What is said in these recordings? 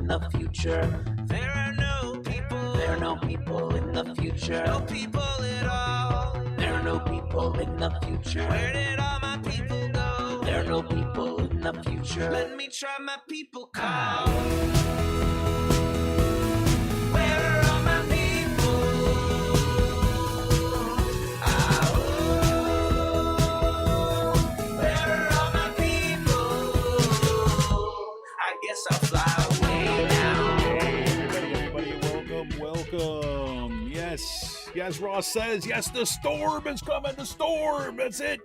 in the future. There are no people. There are no people in the future. No people at all. There are no people in the future. Where did all my people go? There are no people in the future. Let me try my people call. Where are all my people? Where are all my people? I guess I'll fly away now. Everybody, welcome. Yes, Ross says, yes, the storm is coming, the storm, that's it.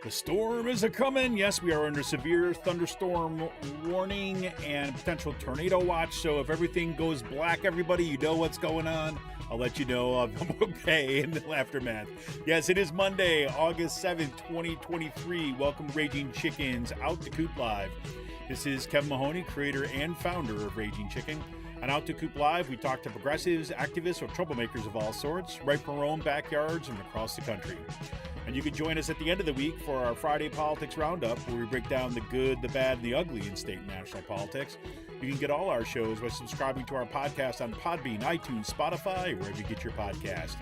The storm is a-coming. Yes, we are under severe thunderstorm warning and potential tornado watch, so if everything goes black, everybody, you know what's going on. I'll let you know I'm okay in the aftermath. Yes, it is Monday, August 7th, 2023. Welcome to Raging Chicken's Out to Coop Live. This is Kevin Mahoney, creator and founder of Raging Chicken. On Out to Coop Live, we talk to progressives, activists, or troublemakers of all sorts, right from our own backyards and across the country. And you can join us at the end of the week for our Friday Politics Roundup, where we break down the good, the bad, and the ugly in state and national politics. You can get all our shows by subscribing to our podcast on Podbean, iTunes, Spotify, or wherever you get your podcast.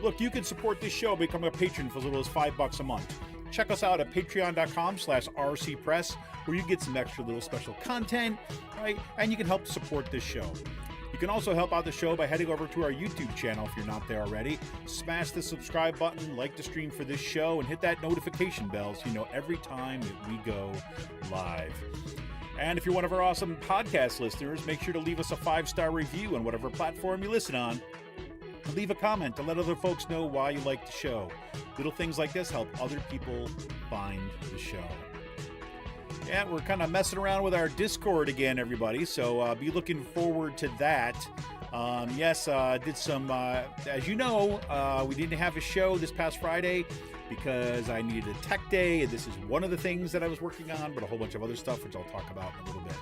Look, you can support this show by becoming a patron for as little as $5 a month. Check us out at patreon.com/rcpress, where you get some extra little special content, right? And you can help support this show. You can also help out the show by heading over to our YouTube channel if you're not there already. Smash the subscribe button, like the stream for this show, and hit that notification bell so you know every time that we go live. And if you're one of our awesome podcast listeners, make sure to leave us a 5-star review on whatever platform you listen on. And leave a comment to let other folks know why you like the show. Little things like this help other people find the show. Yeah, we're kind of messing around with our Discord again, everybody, so be looking forward to that. Did some, as you know, we didn't have a show this past Friday because I needed a tech day, and this is one of the things that I was working on, but a whole bunch of other stuff, which I'll talk about in a little bit.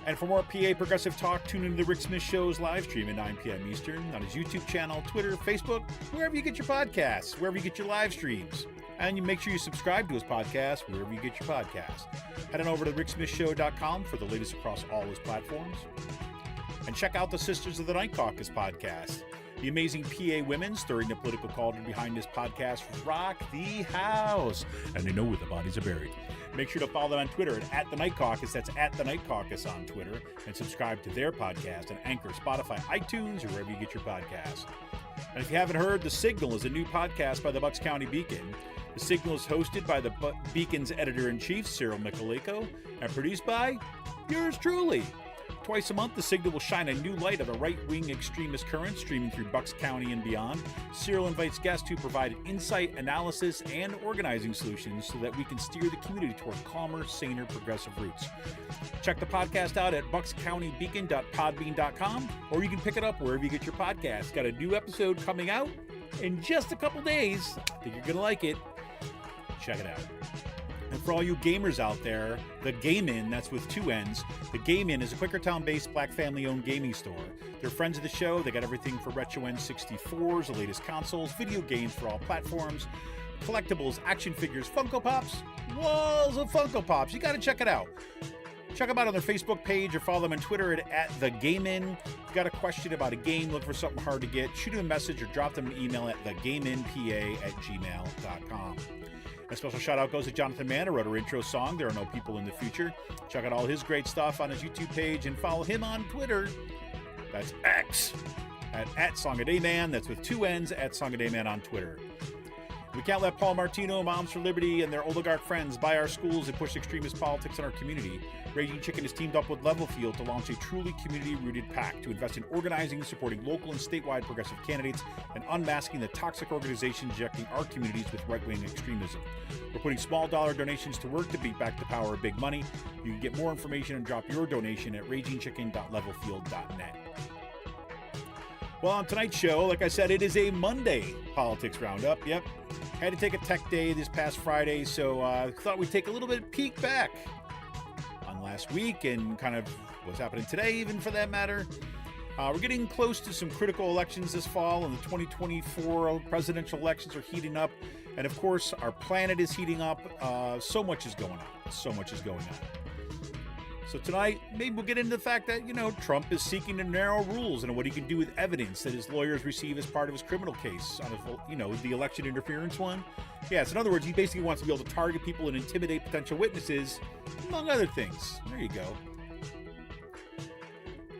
And for more PA Progressive Talk, tune into the Rick Smith Show's live stream at 9 p.m. Eastern on his YouTube channel, Twitter, Facebook, wherever you get your podcasts, wherever you get your live streams. And you make sure you subscribe to his podcast wherever you get your podcast. Head on over to ricksmithshow.com for the latest across all his platforms. And check out the Sisters of the Night Caucus podcast. The amazing PA women stirring the political cauldron behind this podcast rock the house. And they know where the bodies are buried. Make sure to follow them on Twitter at The Night Caucus. That's at The Night Caucus on Twitter. And subscribe to their podcast on Anchor, Spotify, iTunes, or wherever you get your podcasts. And if you haven't heard, The Signal is a new podcast by the Bucks County Beacon. The Signal is hosted by the Beacon's editor-in-chief, Cyril Michaleko, and produced by yours truly. Twice a month, The Signal will shine a new light on the right-wing extremist current streaming through Bucks County and beyond. Cyril invites guests to provide insight, analysis, and organizing solutions so that we can steer the community toward calmer, saner, progressive roots. Check the podcast out at buckscountybeacon.podbean.com, or you can pick it up wherever you get your podcasts. Got a new episode coming out in just a couple days. I think you're going to like it. Check it out. And for all you gamers out there, the Game Inn, that's with 2 N's, the Game Inn is a Quakertown-based black family-owned gaming store. They're friends of the show. They got everything for retro N64s, the latest consoles, video games for all platforms, collectibles, action figures, Funko Pops, walls of Funko Pops. You got to check it out. Check them out on their Facebook page or follow them on Twitter at The Game Inn. If you got a question about a game, look for something hard to get, shoot them a message or drop them an email at thegameinpa@gmail.com. A special shout out goes to Jonathan Mann, who wrote our intro song, There Are No People in the Future. Check out all his great stuff on his YouTube page and follow him on Twitter. That's X at Song a Day Man. That's with 2 N's at Song a Day Man on Twitter. We can't let Paul Martino, Moms for Liberty, and their oligarch friends buy our schools and push extremist politics in our community. Raging Chicken has teamed up with Levelfield to launch a truly community-rooted PAC to invest in organizing, supporting local and statewide progressive candidates, and unmasking the toxic organizations injecting our communities with right-wing extremism. We're putting small dollar donations to work to beat back the power of big money. You can get more information and drop your donation at ragingchicken.levelfield.net. Well, on tonight's show, like I said, it is a Monday Politics Roundup. Yep. Had to take a tech day this past Friday, so I thought we'd take a little bit of peek back on last week and kind of what's happening today, even for that matter. We're getting close to some critical elections this fall, and the 2024 presidential elections are heating up. And of course, our planet is heating up. So much is going on. So tonight, maybe we'll get into the fact that, Trump is seeking to narrow rules and what he can do with evidence that his lawyers receive as part of his criminal case on his, the election interference one. Yes, in other words, he basically wants to be able to target people and intimidate potential witnesses, among other things. There you go.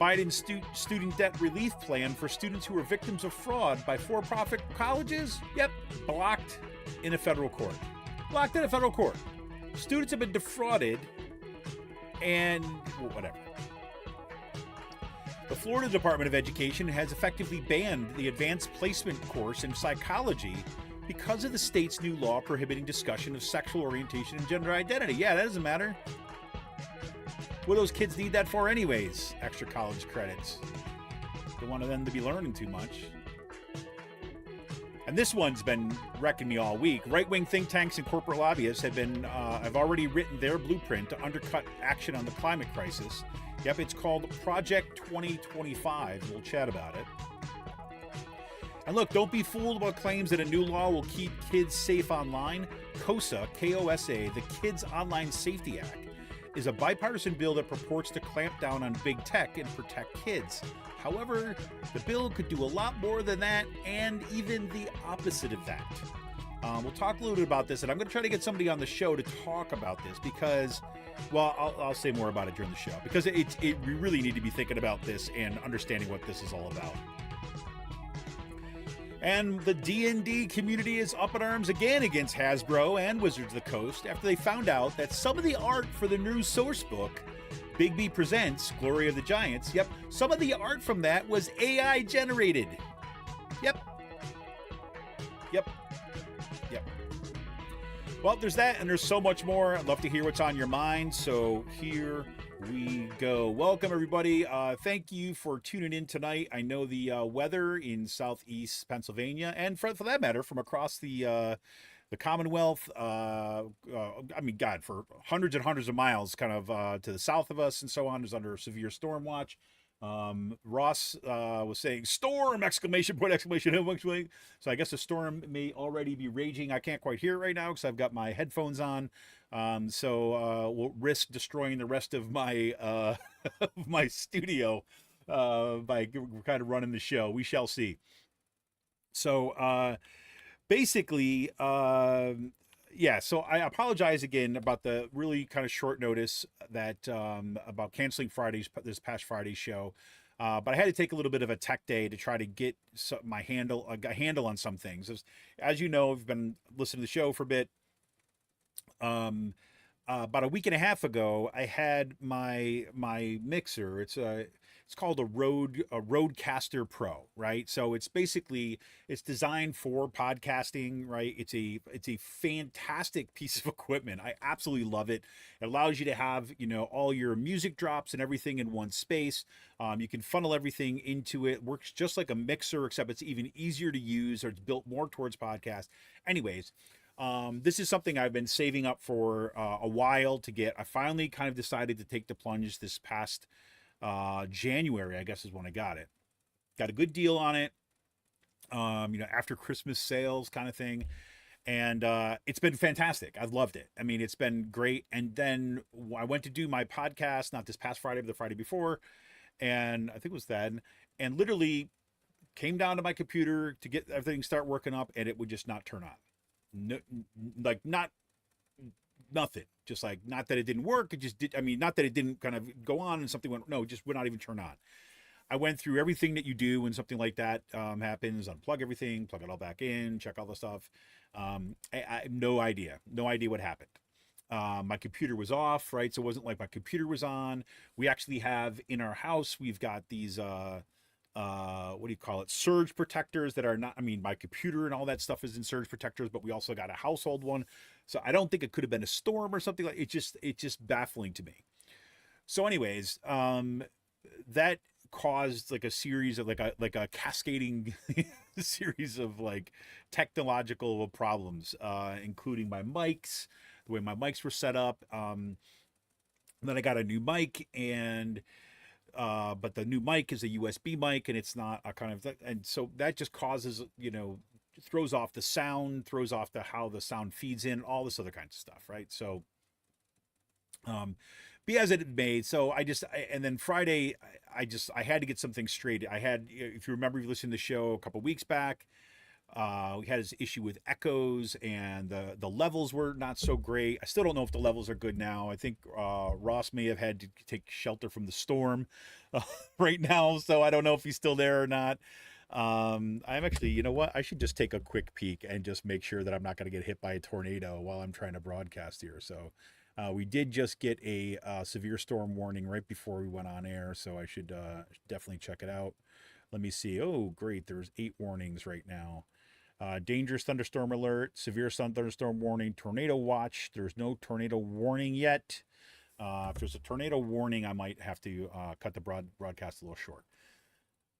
Biden's student debt relief plan for students who are victims of fraud by for-profit colleges? Yep, blocked in a federal court. Blocked in a federal court. Students have been defrauded and whatever. The Florida Department of Education has effectively banned the advanced placement course in psychology because of the state's new law prohibiting discussion of sexual orientation and gender identity. Yeah, that doesn't matter. What do those kids need that for anyways? Extra college credits. Don't want them to be learning too much. And this one's been wrecking me all week. Right-wing think tanks and corporate lobbyists have already written their blueprint to undercut action on the climate crisis. Yep, it's called Project 2025. We'll chat about it. And look, don't be fooled about claims that a new law will keep kids safe online. KOSA, K-O-S-A, the Kids Online Safety Act, is a bipartisan bill that purports to clamp down on big tech and protect kids. However, the bill could do a lot more than that, and even the opposite of that. We'll talk a little bit about this, and I'm going to try to get somebody on the show to talk about this because, well, I'll say more about it during the show, because we really need to be thinking about this and understanding what this is all about. And the D&D community is up in arms again against Hasbro and Wizards of the Coast after they found out that some of the art for the new source book, Big B Presents Glory of the Giants, yep, some of the art from that was AI generated. Yep. Well, there's that, and there's so much more. I'd love to hear what's on your mind, so here we go. Welcome, everybody. Thank you for tuning in tonight. I know the weather in southeast Pennsylvania, and for that matter, from across the Commonwealth, for hundreds and hundreds of miles, kind of to the south of us and so on, is under severe storm watch. Ross was saying storm! Exclamation point! So I guess the storm may already be raging. I can't quite hear it right now because I've got my headphones on. So we'll risk destroying the rest of my my studio by kind of running the show. We shall see. So basically, so I apologize again about the really kind of short notice that about canceling this past Friday's show. But I had to take a little bit of a tech day to try to get a handle on some things. As you know, I've been listening to the show for a bit. About a week and a half ago, I had my mixer. It's called a Rodecaster Pro, right? So it's designed for podcasting, right? It's a fantastic piece of equipment. I absolutely love it. It allows you to have, all your music drops and everything in one space. You can funnel everything into it. Works just like a mixer, except it's even easier to use, or it's built more towards podcast. Anyways, this is something I've been saving up for a while to get. I finally kind of decided to take the plunge this past January, I guess is when I got it. Got a good deal on it, after Christmas sales kind of thing. And it's been fantastic. I've loved it. I mean, it's been great. And then I went to do my podcast, not this past Friday, but the Friday before. And I think it was then. And literally came down to my computer to get everything start working up, and it would just not turn on. No, nothing. Just like, not that it didn't work. It just did. I mean, not that it didn't kind of go on and something went, no, it just would not even turn on. I went through everything that you do when something like that happens, unplug everything, plug it all back in, check all the stuff. I have no idea what happened. My computer was off, right? So it wasn't like my computer was on. We actually have in our house, we've got these, surge protectors that are not, I mean, my computer and all that stuff is in surge protectors, but we also got a household one. So I don't think it could have been a storm or something like it's just baffling to me. So anyways, that caused like a series of like a cascading series of like technological problems, including my mics, the way my mics were set up. Then I got a new mic, and but the new mic is a USB mic, and it's not a kind of, and so that just causes, throws off the sound, throws off how the sound feeds in, all this other kinds of stuff, right? So be as it may. So and then Friday, I had to get something straight. I had, if you remember, you listened to the show a couple weeks back. We had this issue with echoes, and the levels were not so great. I still don't know if the levels are good now. I think Ross may have had to take shelter from the storm right now, so I don't know if he's still there or not. I'm actually, you know what? I should just take a quick peek and just make sure that I'm not going to get hit by a tornado while I'm trying to broadcast here. So we did just get a severe storm warning right before we went on air, so I should definitely check it out. Let me see. Oh, great. There's 8 warnings right now. Dangerous thunderstorm alert, severe thunderstorm warning, tornado watch. There's no tornado warning yet. If there's a tornado warning, I might have to cut the broadcast a little short.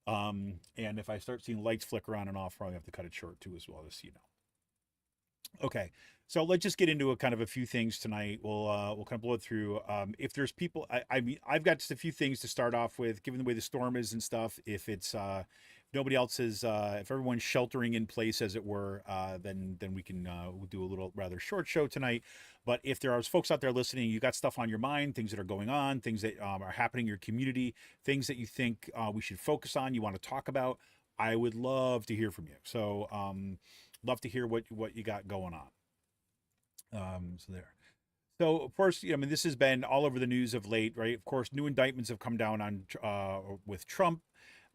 And if I start seeing lights flicker on and off, probably have to cut it short too as well, just so you know. Okay, so let's just get into a kind of a few things tonight. We'll kind of blow it through. If there's people, I mean, I've got just a few things to start off with, given the way the storm is and stuff. If it's nobody else is, if everyone's sheltering in place, as it were, then we can we'll do a little rather short show tonight. But if there are folks out there listening, you got stuff on your mind, things that are going on, things that are happening in your community, things that you think we should focus on, you want to talk about, I would love to hear from you. So love to hear what you got going on. So there. So of course, I mean, this has been all over the news of late, right? Of course, new indictments have come down on with Trump.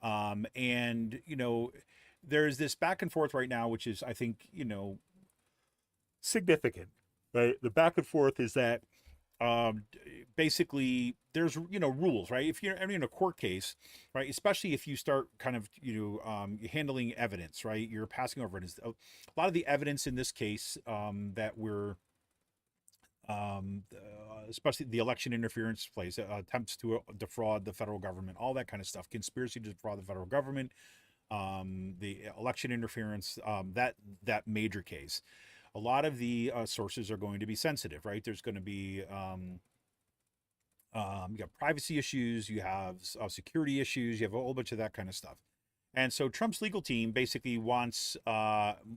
And, there's this back and forth right now, which is, I think, significant, right? The back and forth is that basically there's, rules, right? If you're in a court case, right, especially if you start kind of, handling evidence, right, you're passing over it. A lot of the evidence in this case that we're especially the election interference plays, attempts to defraud the federal government, all that kind of stuff, conspiracy to defraud the federal government, the election interference, that major case. A lot of the sources are going to be sensitive, right? There's going to be you got privacy issues, you have security issues, you have a whole bunch of that kind of stuff. And so Trump's legal team basically wants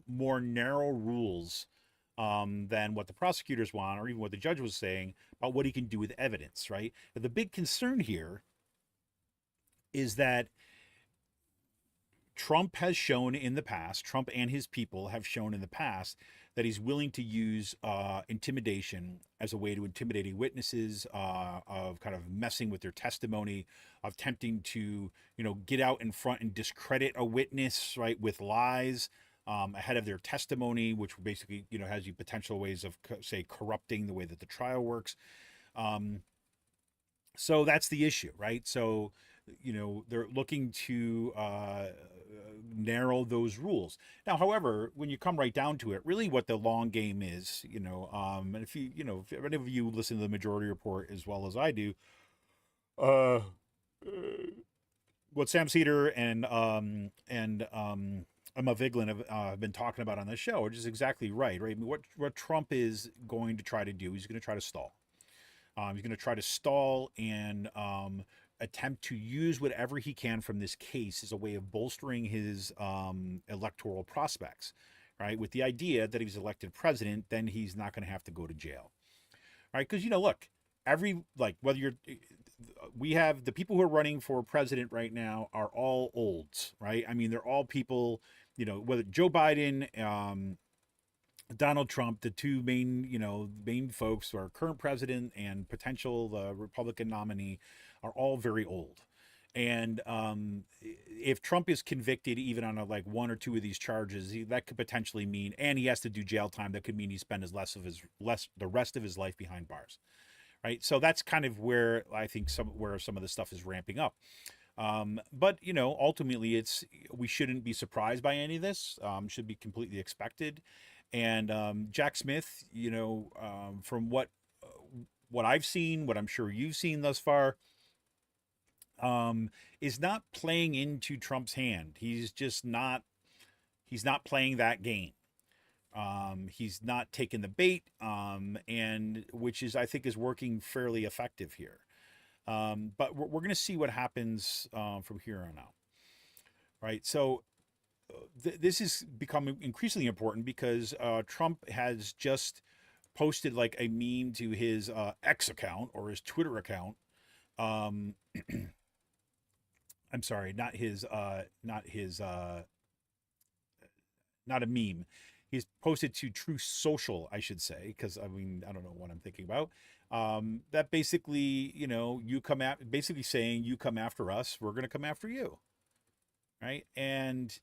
more narrow rules than what the prosecutors want, or even what the judge was saying about what he can do with evidence, right? But the big concern here is that Trump has shown in the past, Trump and his people have shown in the past that he's willing to use intimidation as a way to intimidating witnesses, of kind of messing with their testimony, of attempting to, get out in front and discredit a witness, right, with lies. Ahead of their testimony, which basically, has you potential ways of, say, corrupting the way that the trial works. So that's the issue, right? So, they're looking to narrow those rules. Now, however, when you come right down to it, really what the long game is, and if if any of you listen to the Majority Report as well as I do, what Sam Cedar and Emma Vigeland have been talking about on the show, which is exactly right? I mean, what Trump is going to try to do, he's going to try to stall. He's going to try to stall and attempt to use whatever he can from this case as a way of bolstering his electoral prospects, right? With the idea that if he's elected president, then he's not going to have to go to jail, right? Because, look, we have the people who are running for president right now are all olds, right? I mean, they're all people, whether Joe Biden, Donald Trump, the two main folks who are current president and potential the Republican nominee, are all very old. And if Trump is convicted even on one or two of these charges, that could potentially mean, and he has to do jail time, that could mean he spends the rest of his life behind bars. Right. So that's kind of where I think some of the stuff is ramping up. But, ultimately we shouldn't be surprised by any of this, should be completely expected. And Jack Smith, from what I've seen, what I'm sure you've seen thus far, is not playing into Trump's hand. He's not playing that game. He's not taking the bait, and which is, I think, is working fairly effective here. But we're going to see what happens from here on out. Right. So this is becoming increasingly important because Trump has just posted like a meme to his X account or his Twitter account. Um, I'm sorry, not a meme. He's posted to True Social, I should say, because I mean I don't know what I'm thinking about. That basically, you come at basically saying you come after us, we're gonna come after you, right? And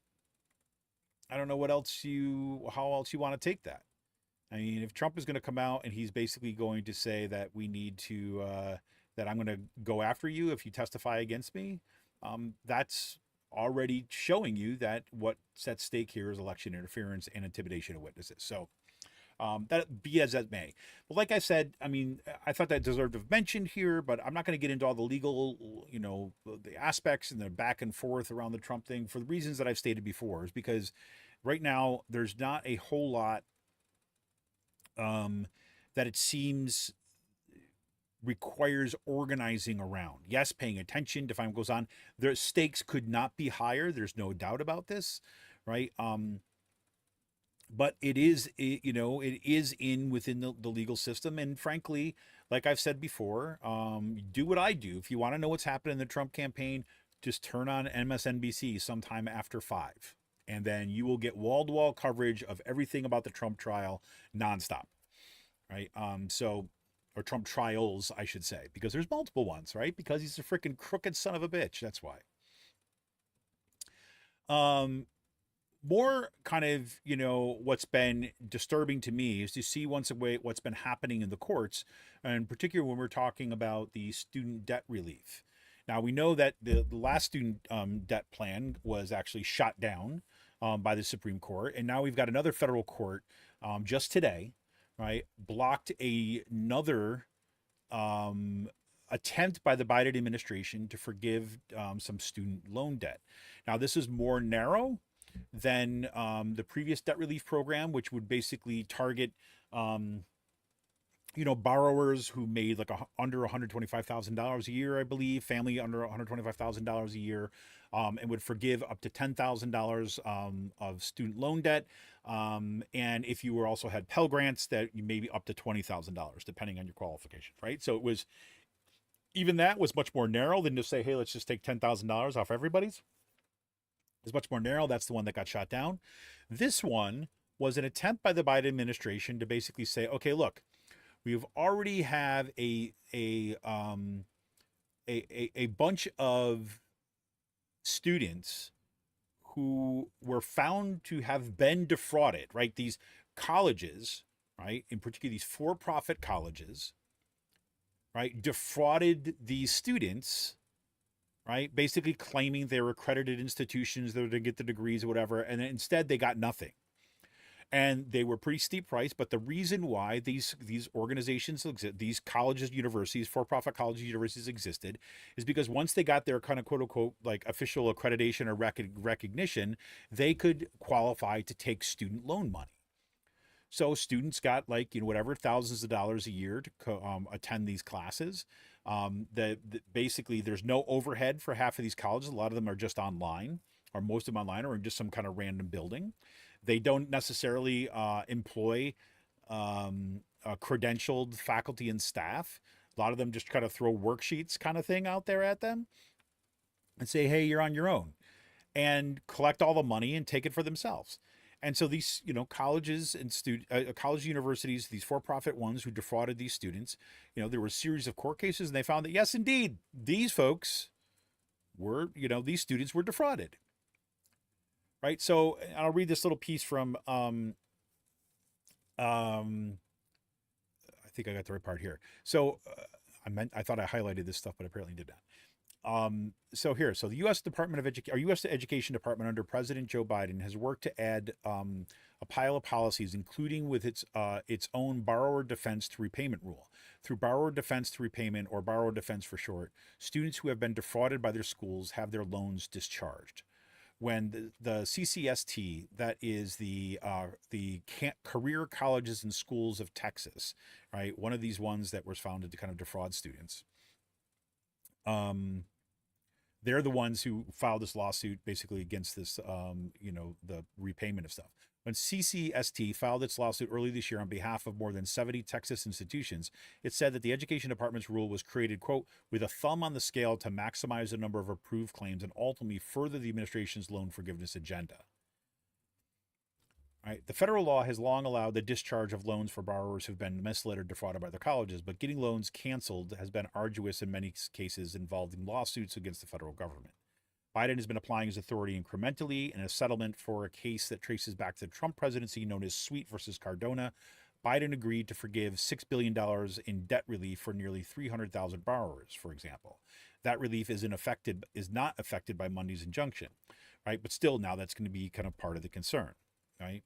I don't know how else you want to take that. I mean, if Trump is going to come out and he's basically going to say that we need to, that I'm going to go after you if you testify against me, that's already showing you that what's at stake here is election interference and intimidation of witnesses. So that be as that may. But like I said, I mean, I thought that deserved to be mentioned here, but I'm not going to get into all the legal, the aspects and the back and forth around the Trump thing for the reasons that I've stated before, is because right now there's not a whole lot that it seems requires organizing around. Yes, paying attention to find what goes on. The stakes could not be higher. There's no doubt about this, right? But it is, it is within the legal system. And frankly, like I've said before, do what I do. If you want to know what's happening in the Trump campaign, just turn on MSNBC sometime after 5. And then you will get wall-to-wall coverage of everything about the Trump trial nonstop, right? Or Trump trials, I should say, because there's multiple ones, right? Because he's a freaking crooked son of a bitch. That's why. More kind of, what's been disturbing to me is to see once away what's been happening in the courts, and particularly when we're talking about the student debt relief. Now, we know that the last student debt plan was actually shot down by the Supreme Court, and now we've got another federal court just today, right, blocked another attempt by the Biden administration to forgive some student loan debt. Now, this is more narrow than the previous debt relief program, which would basically target, borrowers who made like under $125,000 a year, I believe, family under $125,000 a year, and would forgive up to $10,000 of student loan debt. And if you also had Pell Grants, that you maybe up to $20,000, depending on your qualifications, right? So that was much more narrow than to say, hey, let's just take $10,000 off everybody's. Is much more narrow. That's the one that got shot down. This one was an attempt by the Biden administration to basically say, okay, look, we've already have a bunch of students who were found to have been defrauded, right? These colleges, right, in particular these for-profit colleges, right, defrauded these students, right? Basically claiming they were accredited institutions that were to get the degrees or whatever, and instead they got nothing. And they were pretty steep price, but the reason why these organizations exist, these colleges, universities, for-profit colleges, universities existed, is because once they got their kind of quote unquote like official accreditation or recognition, they could qualify to take student loan money. So students got whatever thousands of dollars a year to attend these classes. Basically there's no overhead for half of these colleges. A lot of them are just online, or most of them online, or in just some kind of random building. They don't necessarily employ credentialed faculty and staff. A lot of them just kind of throw worksheets kind of thing out there at them and say, hey, you're on your own, and collect all the money and take it for themselves. And so these, colleges and college universities, these for-profit ones who defrauded these students, there were a series of court cases, and they found that, yes, indeed, these folks were, these students were defrauded. Right. So I'll read this little piece from, I think I got the right part here. So I thought I highlighted this stuff, but apparently did not. So the U.S. Department of Education, or U.S. Education Department under President Joe Biden has worked to add a pile of policies, including with its own borrower defense to repayment rule. Through borrower defense to repayment, or borrower defense for short, students who have been defrauded by their schools have their loans discharged. When the CCST, that is the Career Colleges and Schools of Texas, right, one of these ones that was founded to kind of defraud students. They're the ones who filed this lawsuit basically against this, the repayment of stuff. When CCST filed its lawsuit early this year on behalf of more than 70 Texas institutions, it said that the Education Department's rule was created, quote, with a thumb on the scale to maximize the number of approved claims and ultimately further the administration's loan forgiveness agenda. Right. The federal law has long allowed the discharge of loans for borrowers who've been misled or defrauded by their colleges, but getting loans canceled has been arduous in many cases involving lawsuits against the federal government. Biden has been applying his authority incrementally in a settlement for a case that traces back to the Trump presidency known as Sweet versus Cardona. Biden agreed to forgive $6 billion in debt relief for nearly 300,000 borrowers, for example. That relief is not affected by Monday's injunction, right? But still, now that's going to be kind of part of the concern, right?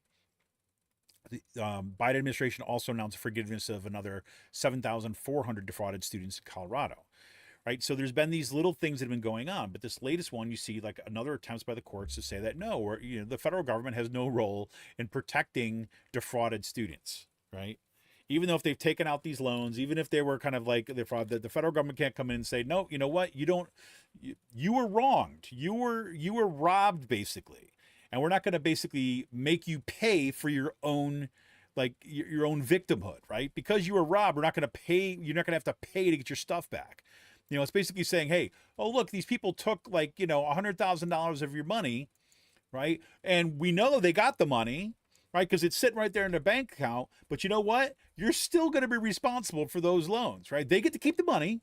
The Biden administration also announced forgiveness of another 7,400 defrauded students in Colorado. Right. So there's been these little things that have been going on. But this latest one, you see like another attempts by the courts to say that no, or, the federal government has no role in protecting defrauded students. Right. Even though if they've taken out these loans, even if they were kind of like the federal government can't come in and say, no, you know what? You were wronged. You were robbed, basically. And we're not going to basically make you pay for your own your own victimhood. Right. Because you were robbed, we're not going to pay. You're not going to have to pay to get your stuff back. It's basically saying, hey, oh, look, these people took $100,000 of your money, right? And we know they got the money, right? Because it's sitting right there in their bank account. But you know what? You're still going to be responsible for those loans, right? They get to keep the money,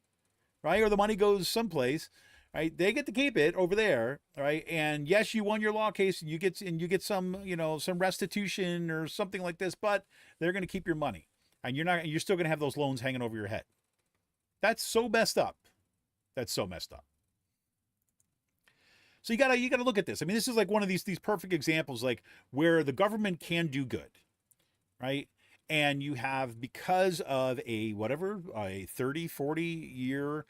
right? Or the money goes someplace, right? They get to keep it over there, right? And yes, you won your law case and you get some, some restitution or something like this, but they're going to keep your money. And you're still going to have those loans hanging over your head. That's so messed up. That's so messed up. So you gotta look at this. I mean, this is like one of these perfect examples, like where the government can do good, right? And you have, because of a 30, 40 year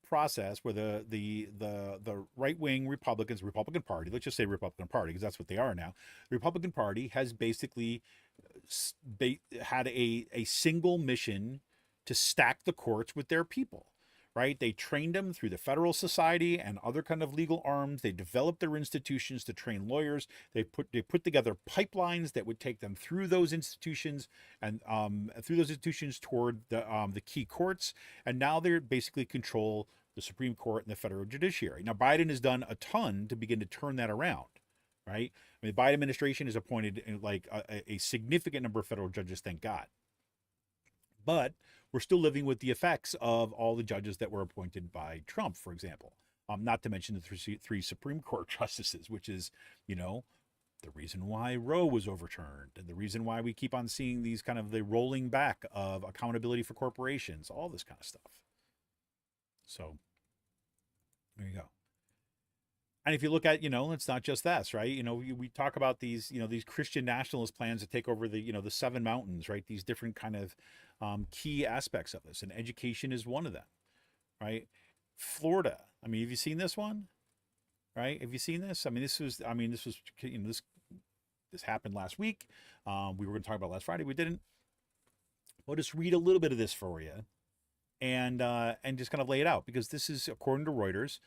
process where the right-wing Republican Party, let's just say Republican Party, because that's what they are now. The Republican Party has basically had a single mission to stack the courts with their people. Right? They trained them through the Federal Society and other kind of legal arms. They developed their institutions to train lawyers. They put together pipelines that would take them through those institutions and toward the key courts. And now they basically control the Supreme Court and the federal judiciary. Now, Biden has done a ton to begin to turn that around. Right? I mean, the Biden administration has appointed a significant number of federal judges, thank God. But we're still living with the effects of all the judges that were appointed by Trump, for example. Not to mention the three Supreme Court justices, which is, the reason why Roe was overturned and the reason why we keep on seeing these kind of the rolling back of accountability for corporations, all this kind of stuff. So there you go. And if you look at, it's not just this, right? We talk about these, these Christian nationalist plans to take over the seven mountains, right? These different kind of key aspects of this. And education is one of them, right? Florida. I mean, have you seen this one? Right? Have you seen this? I mean, this happened last week. We were going to talk about last Friday. We didn't. We'll just read a little bit of this for you and just kind of lay it out, because this is according to Reuters.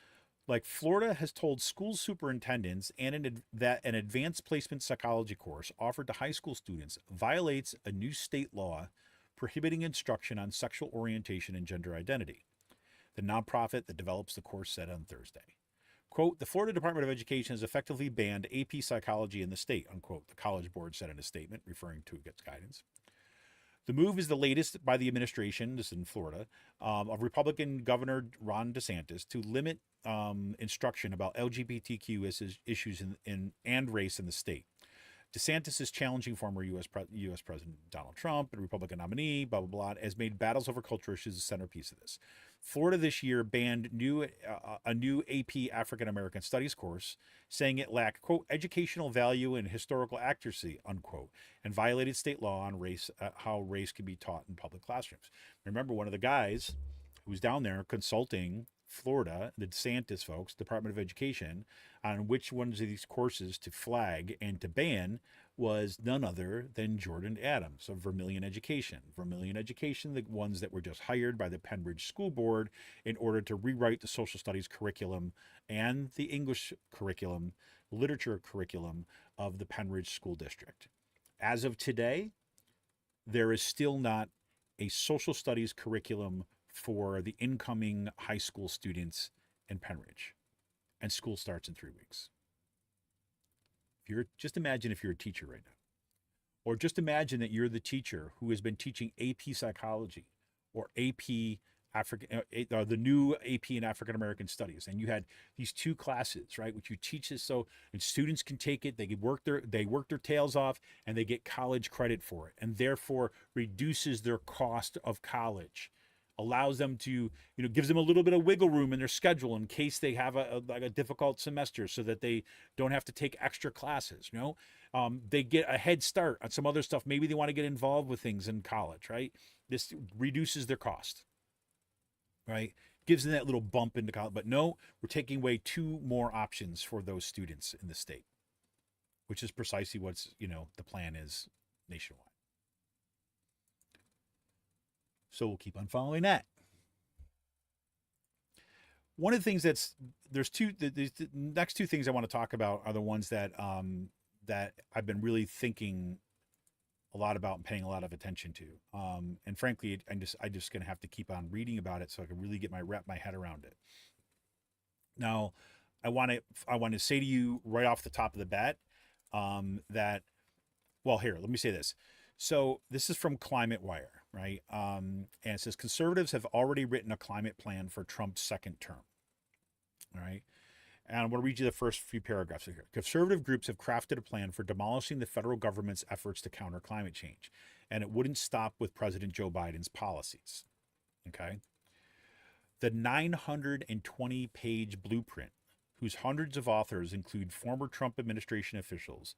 Like, Florida has told school superintendents that an advanced placement psychology course offered to high school students violates a new state law prohibiting instruction on sexual orientation and gender identity. The nonprofit that develops the course said on Thursday. Quote, the Florida Department of Education has effectively banned AP psychology in the state, unquote, the College Board said in a statement referring to its guidance. The move is the latest by the administration, this is in Florida, of Republican Governor Ron DeSantis to limit instruction about LGBTQ issues and race in the state. DeSantis is challenging former U.S. President Donald Trump and Republican nominee, blah, blah, blah, has made battles over culture issues the centerpiece of this. Florida this year banned a new AP African-American Studies course, saying it lacked, quote, educational value and historical accuracy, unquote, and violated state law on race, how race can be taught in public classrooms. Remember, one of the guys who was down there consulting Florida, the DeSantis folks, Department of Education, on which ones of these courses to flag and to ban was none other than Jordan Adams of Vermillion Education. Vermillion Education, the ones that were just hired by the Pembridge School Board in order to rewrite the social studies curriculum and the English curriculum literature curriculum of the Penridge School District. As of today, there is still not a social studies curriculum for the incoming high school students in Penridge, and school starts in 3 weeks. Just imagine if you're a teacher right now, or just imagine that you're the teacher who has been teaching AP psychology or AP the new AP in African American Studies, and you had these two classes, right, which you teach this and students can take it, they work their tails off, and they get college credit for it, and therefore reduces their cost of college, allows them to, gives them a little bit of wiggle room in their schedule in case they have a difficult semester, so that they don't have to take extra classes. They get a head start on some other stuff. Maybe they want to get involved with things in college, right? This reduces their cost, right? Gives them that little bump into college. But no, we're taking away 2 more options for those students in the state, which is precisely what's, the plan is nationwide. So we'll keep on following that. One of the things the next 2 things I want to talk about are the ones that I've been really thinking a lot about and paying a lot of attention to. And frankly, I'm just going to have to keep on reading about it so I can really wrap my head around it. Now, I want to say to you right off the top of the bat that, well, here, let me say this. So this is from Climate Wire, right? And it says conservatives have already written a climate plan for Trump's second term. All right. And I'm going to read you the first few paragraphs here. Conservative groups have crafted a plan for demolishing the federal government's efforts to counter climate change, and it wouldn't stop with President Joe Biden's policies. Okay. The 920-page blueprint, whose hundreds of authors include former Trump administration officials,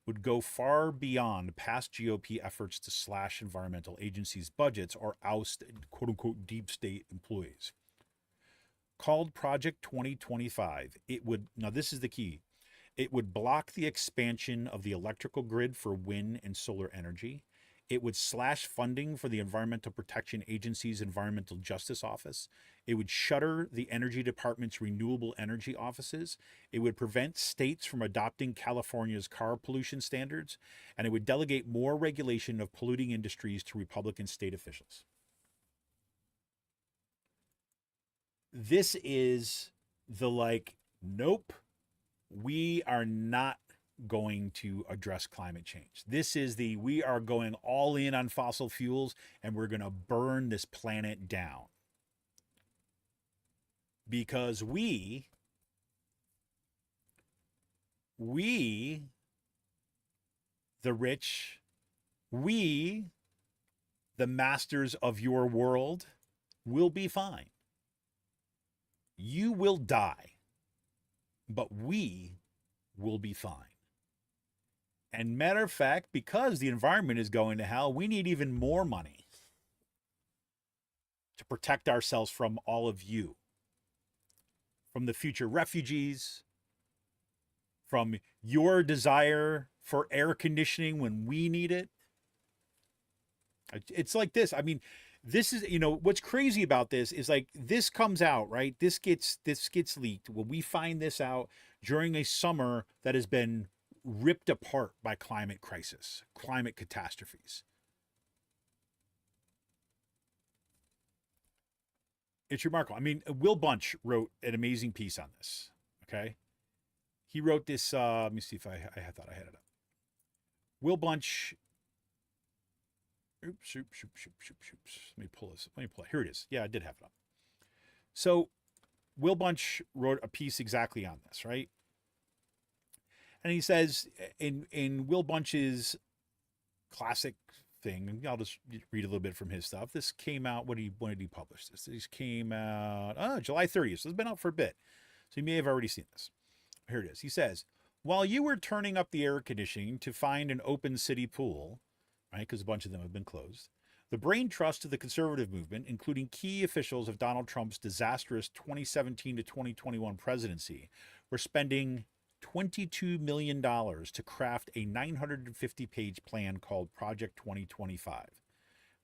would go far beyond past GOP efforts to slash environmental agencies' budgets or oust quote-unquote deep state employees. Called Project 2025, now this is the key, it would block the expansion of the electrical grid for wind and solar energy. It would slash funding for the Environmental Protection Agency's Environmental Justice Office. It would shutter the Energy Department's renewable energy offices. It would prevent states from adopting California's car pollution standards. And it would delegate more regulation of polluting industries to Republican state officials. This is nope, we are not going to address climate change. This is we are going all in on fossil fuels, and we're going to burn this planet down. Because we, the rich, we, the masters of your world, will be fine. You will die, but we will be fine. And matter of fact, because the environment is going to hell, we need even more money to protect ourselves from all of you, from the future refugees, from your desire for air conditioning when we need it. It's like this. I mean, this is, what's crazy about this is this comes out, right? This gets leaked. When we find this out during a summer that has been ripped apart by climate crisis, climate catastrophes. It's remarkable. I mean, Will Bunch wrote an amazing piece on this. Okay. He wrote this, let me see if I thought I had it up. Will Bunch, oops. Let me pull this. Here it is. Yeah, I did have it up. So Will Bunch wrote a piece exactly on this, right? And he says in Will Bunch's classic thing, and I'll just read a little bit from his stuff. This came out, when did he publish this? This came out July 30th, so it's been out for a bit. So you may have already seen this. Here it is. He says, while you were turning up the air conditioning to find an open city pool, right, because a bunch of them have been closed, the brain trust of the conservative movement, including key officials of Donald Trump's disastrous 2017 to 2021 presidency, were spending $22 million to craft a 950-page plan called Project 2025.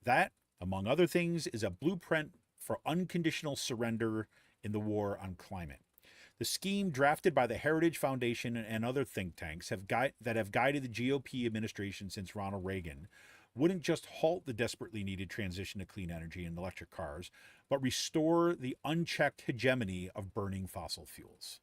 That, among other things, is a blueprint for unconditional surrender in the war on climate. The scheme drafted by the Heritage Foundation and other think tanks that have guided the GOP administration since Ronald Reagan wouldn't just halt the desperately needed transition to clean energy and electric cars, but restore the unchecked hegemony of burning fossil fuels.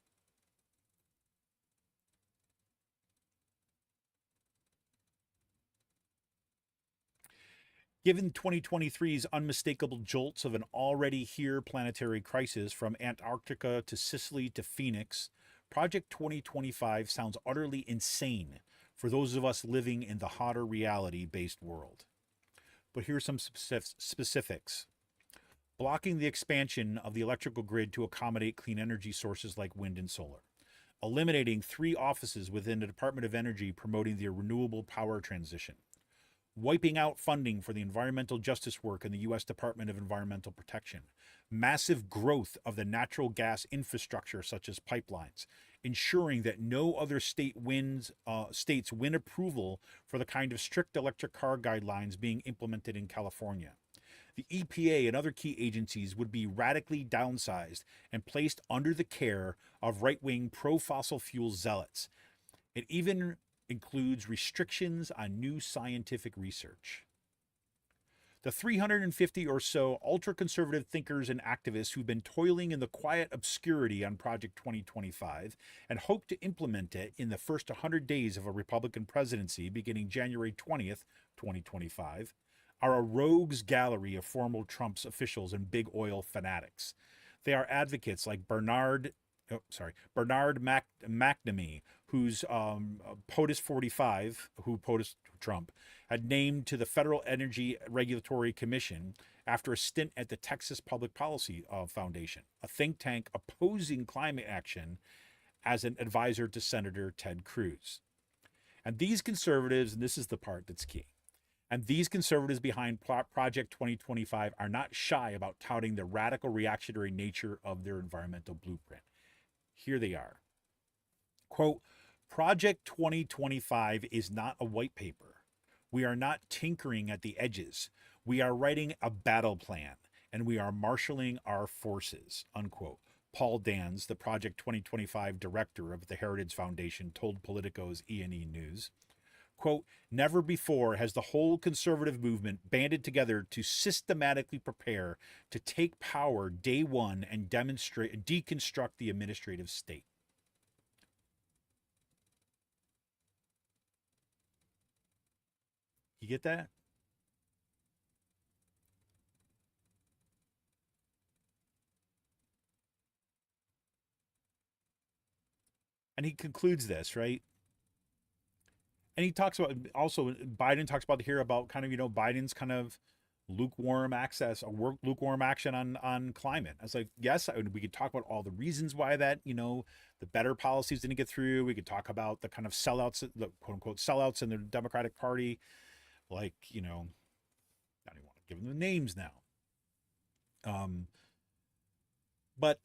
Given 2023's unmistakable jolts of an already here planetary crisis from Antarctica to Sicily to Phoenix, Project 2025 sounds utterly insane for those of us living in the hotter reality-based world. But here's some specifics. Blocking the expansion of the electrical grid to accommodate clean energy sources like wind and solar. Eliminating 3 offices within the Department of Energy promoting the renewable power transition. Wiping out funding for the environmental justice work in the U.S. Department of Environmental Protection, massive growth of the natural gas infrastructure such as pipelines, ensuring that no other states win approval for the kind of strict electric car guidelines being implemented in California. The EPA and other key agencies would be radically downsized and placed under the care of right-wing pro-fossil fuel zealots. It even includes restrictions on new scientific research. The 350 or so ultra-conservative thinkers and activists who've been toiling in the quiet obscurity on Project 2025 and hope to implement it in the first 100 days of a Republican presidency beginning January 20th, 2025, are a rogues gallery of former Trump's officials and big oil fanatics. They are advocates like Bernard McNamee, who's POTUS 45, who POTUS Trump had named to the Federal Energy Regulatory Commission after a stint at the Texas Public Policy Foundation, a think tank opposing climate action, as an advisor to Senator Ted Cruz. And these conservatives, and this is the part that's key, and these conservatives behind Project 2025 are not shy about touting the radical reactionary nature of their environmental blueprint. Here they are. Quote, Project 2025 is not a white paper. We are not tinkering at the edges. We are writing a battle plan, and we are marshaling our forces, unquote. Paul Dans, the Project 2025 director of the Heritage Foundation, told Politico's E&E News. Quote, never before has the whole conservative movement banded together to systematically prepare to take power day one and deconstruct the administrative state. You get that? And he concludes this, right? And he talks about also Biden talks about here about kind of, Biden's kind of lukewarm lukewarm action on climate. I was like, yes, we could talk about all the reasons why that, the better policies didn't get through. We could talk about the kind of sellouts, the quote unquote sellouts in the Democratic Party. Like, I don't even want to give them the names now. But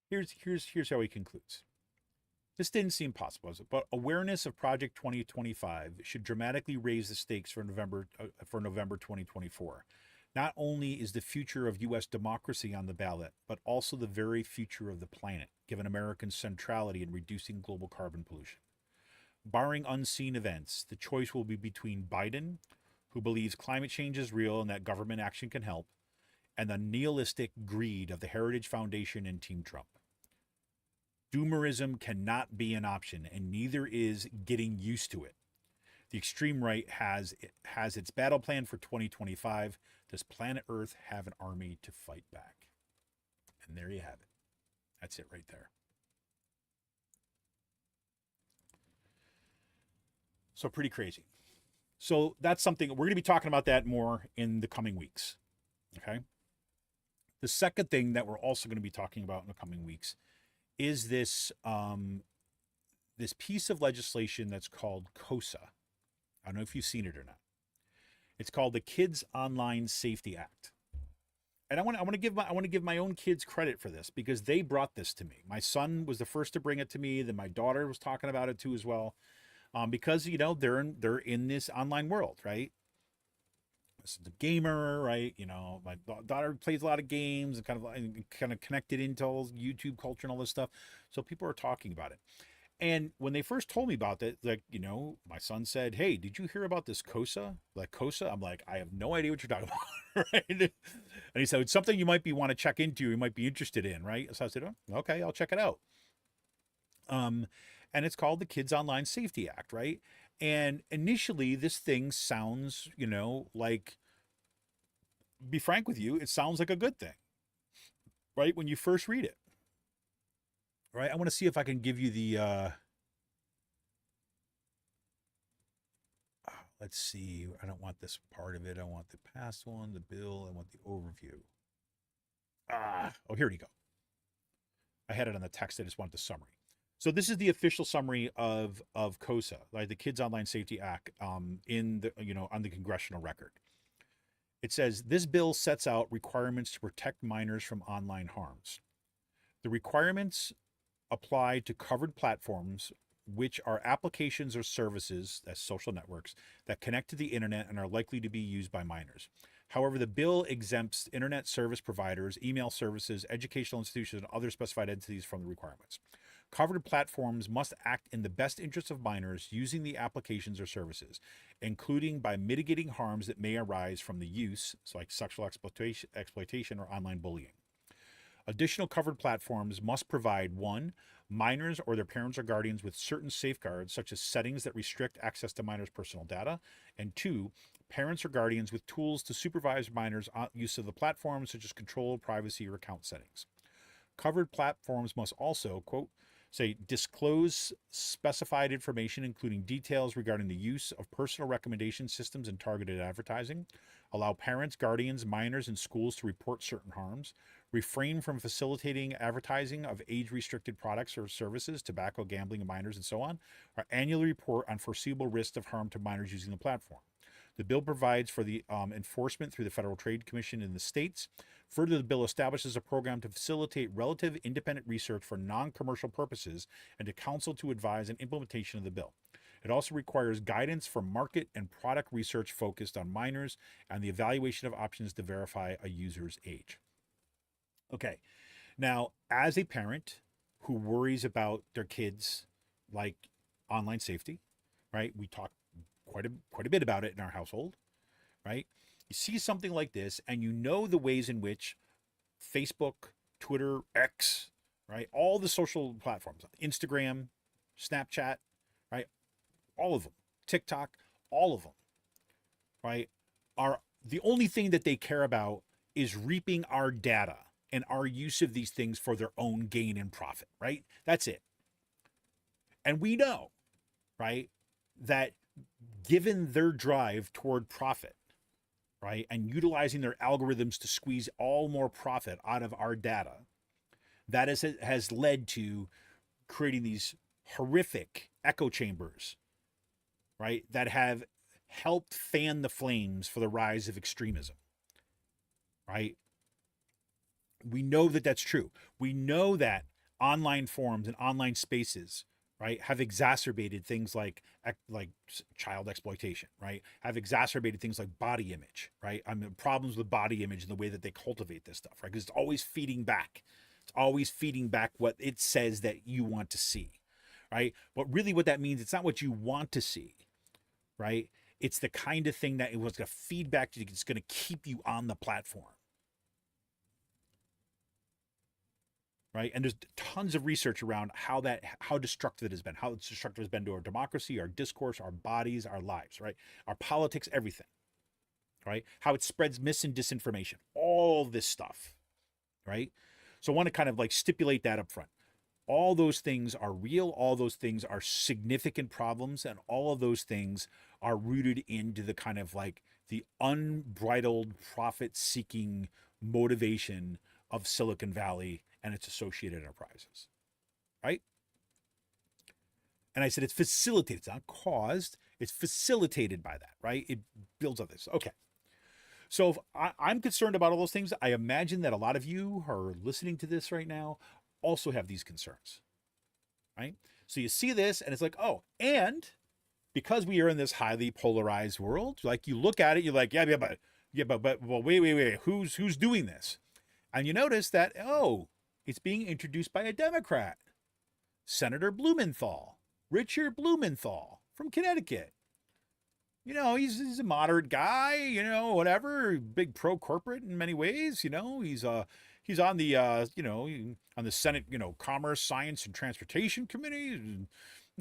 here's how he concludes. This didn't seem possible, but awareness of Project 2025 should dramatically raise the stakes for November 2024. Not only is the future of U.S. democracy on the ballot, but also the very future of the planet, given Americans' centrality in reducing global carbon pollution. Barring unseen events, the choice will be between Biden, who believes climate change is real and that government action can help, and the nihilistic greed of the Heritage Foundation and Team Trump. Doomerism cannot be an option, and neither is getting used to it. The extreme right has its battle plan for 2025. Does planet Earth have an army to fight back? And there you have it. That's it right there. So pretty crazy. So that's something, we're going to be talking about that more in the coming weeks. Okay. The second thing that we're also going to be talking about in the coming weeks is this this piece of legislation that's called KOSA. I don't know if you've seen it or not. It's called the Kids Online Safety Act. And I want to give my own kids credit for this because they brought this to me. My son was the first to bring it to me. Then my daughter was talking about it too as well. because they're in this online world, right? This is the gamer, right? My daughter plays a lot of games and kind of connected into all YouTube culture and all this stuff. So people are talking about it. And when they first told me about that, my son said, "Hey, did you hear about this COSA? Like COSA?" I'm like, "I have no idea what you're talking about." Right? And he said, "It's something you might want to check into, you might be interested in," right? So I said, "Oh, okay, I'll check it out." And it's called the Kids Online Safety Act, right? And initially, this thing sounds, like, be frank with you, it sounds like a good thing, right? When you first read it, right? I want to see if I can give you the, let's see. I don't want this part of it. I want the past one, the bill. I want the overview. Oh, here you go. I had it on the text. I just want the summary. So this is the official summary of COSA, like the Kids Online Safety Act, in the on the congressional record. It says this bill sets out requirements to protect minors from online harms. The requirements apply to covered platforms, which are applications or services, as social networks, that connect to the internet and are likely to be used by minors. However, the bill exempts internet service providers, email services, educational institutions, and other specified entities from the requirements. Covered platforms must act in the best interest of minors using the applications or services, including by mitigating harms that may arise from the use, so like sexual exploitation or online bullying. Additional covered platforms must provide 1. Minors or their parents or guardians with certain safeguards, such as settings that restrict access to minors' personal data, and 2. Parents or guardians with tools to supervise minors' use of the platform, such as control, privacy, or account settings. Covered platforms must also, quote, say, disclose specified information, including details regarding the use of personal recommendation systems and targeted advertising, allow parents, guardians, minors, and schools to report certain harms, refrain from facilitating advertising of age-restricted products or services, tobacco, gambling, and minors, and so on, or annually report on foreseeable risks of harm to minors using the platform. The bill provides for the enforcement through the Federal Trade Commission in the states. Further, the bill establishes a program to facilitate relative independent research for non-commercial purposes and to counsel to advise on implementation of the bill. It also requires guidance for market and product research focused on minors and the evaluation of options to verify a user's age. Okay, now as a parent who worries about their kids' like online safety, right? We talk quite a bit about it in our household, right? You see something like this and you know the ways in which Facebook, Twitter, X, right? All the social platforms, Instagram, Snapchat, right? All of them, TikTok, all of them, right? Are the only thing that they care about is reaping our data and our use of these things for their own gain and profit, right? That's it. And we know, right, that given their drive toward profit, right, and utilizing their algorithms to squeeze all more profit out of our data, that has led to creating these horrific echo chambers, right, that have helped fan the flames for the rise of extremism, right? We know that that's true. We know that online forums and online spaces, right, have exacerbated things like child exploitation, right? Have exacerbated things like body image, right? I mean, problems with body image and the way that they cultivate this stuff, right? Because it's always feeding back. It's always feeding back what it says that you want to see, right? But really what that means, it's not what you want to see, right? It's the kind of thing that it was going to feed back to you. It's going to keep you on the platform. Right. And there's tons of research around how destructive it has been, how destructive it has been to our democracy, our discourse, our bodies, our lives, right? Our politics, everything, right? How it spreads mis and disinformation, all this stuff, right? So I want to kind of like stipulate that up front. All those things are real. All those things are significant problems. And all of those things are rooted into the kind of like the unbridled profit-seeking motivation of Silicon Valley and its associated enterprises, right? And I said it's facilitated, it's not caused, it's facilitated by that, right? It builds on this. Okay. So if I'm concerned about all those things, I imagine that a lot of you who are listening to this right now also have these concerns, right? So you see this and it's like, oh, and because we are in this highly polarized world, like you look at it, you're like, but well, wait, who's doing this? And you notice that, oh, it's being introduced by a Democrat, Senator Blumenthal, Richard Blumenthal from Connecticut. You know, he's a moderate guy, you know, whatever, big pro corporate in many ways, you know, he's on the on the Senate, Commerce, Science and Transportation Committee. And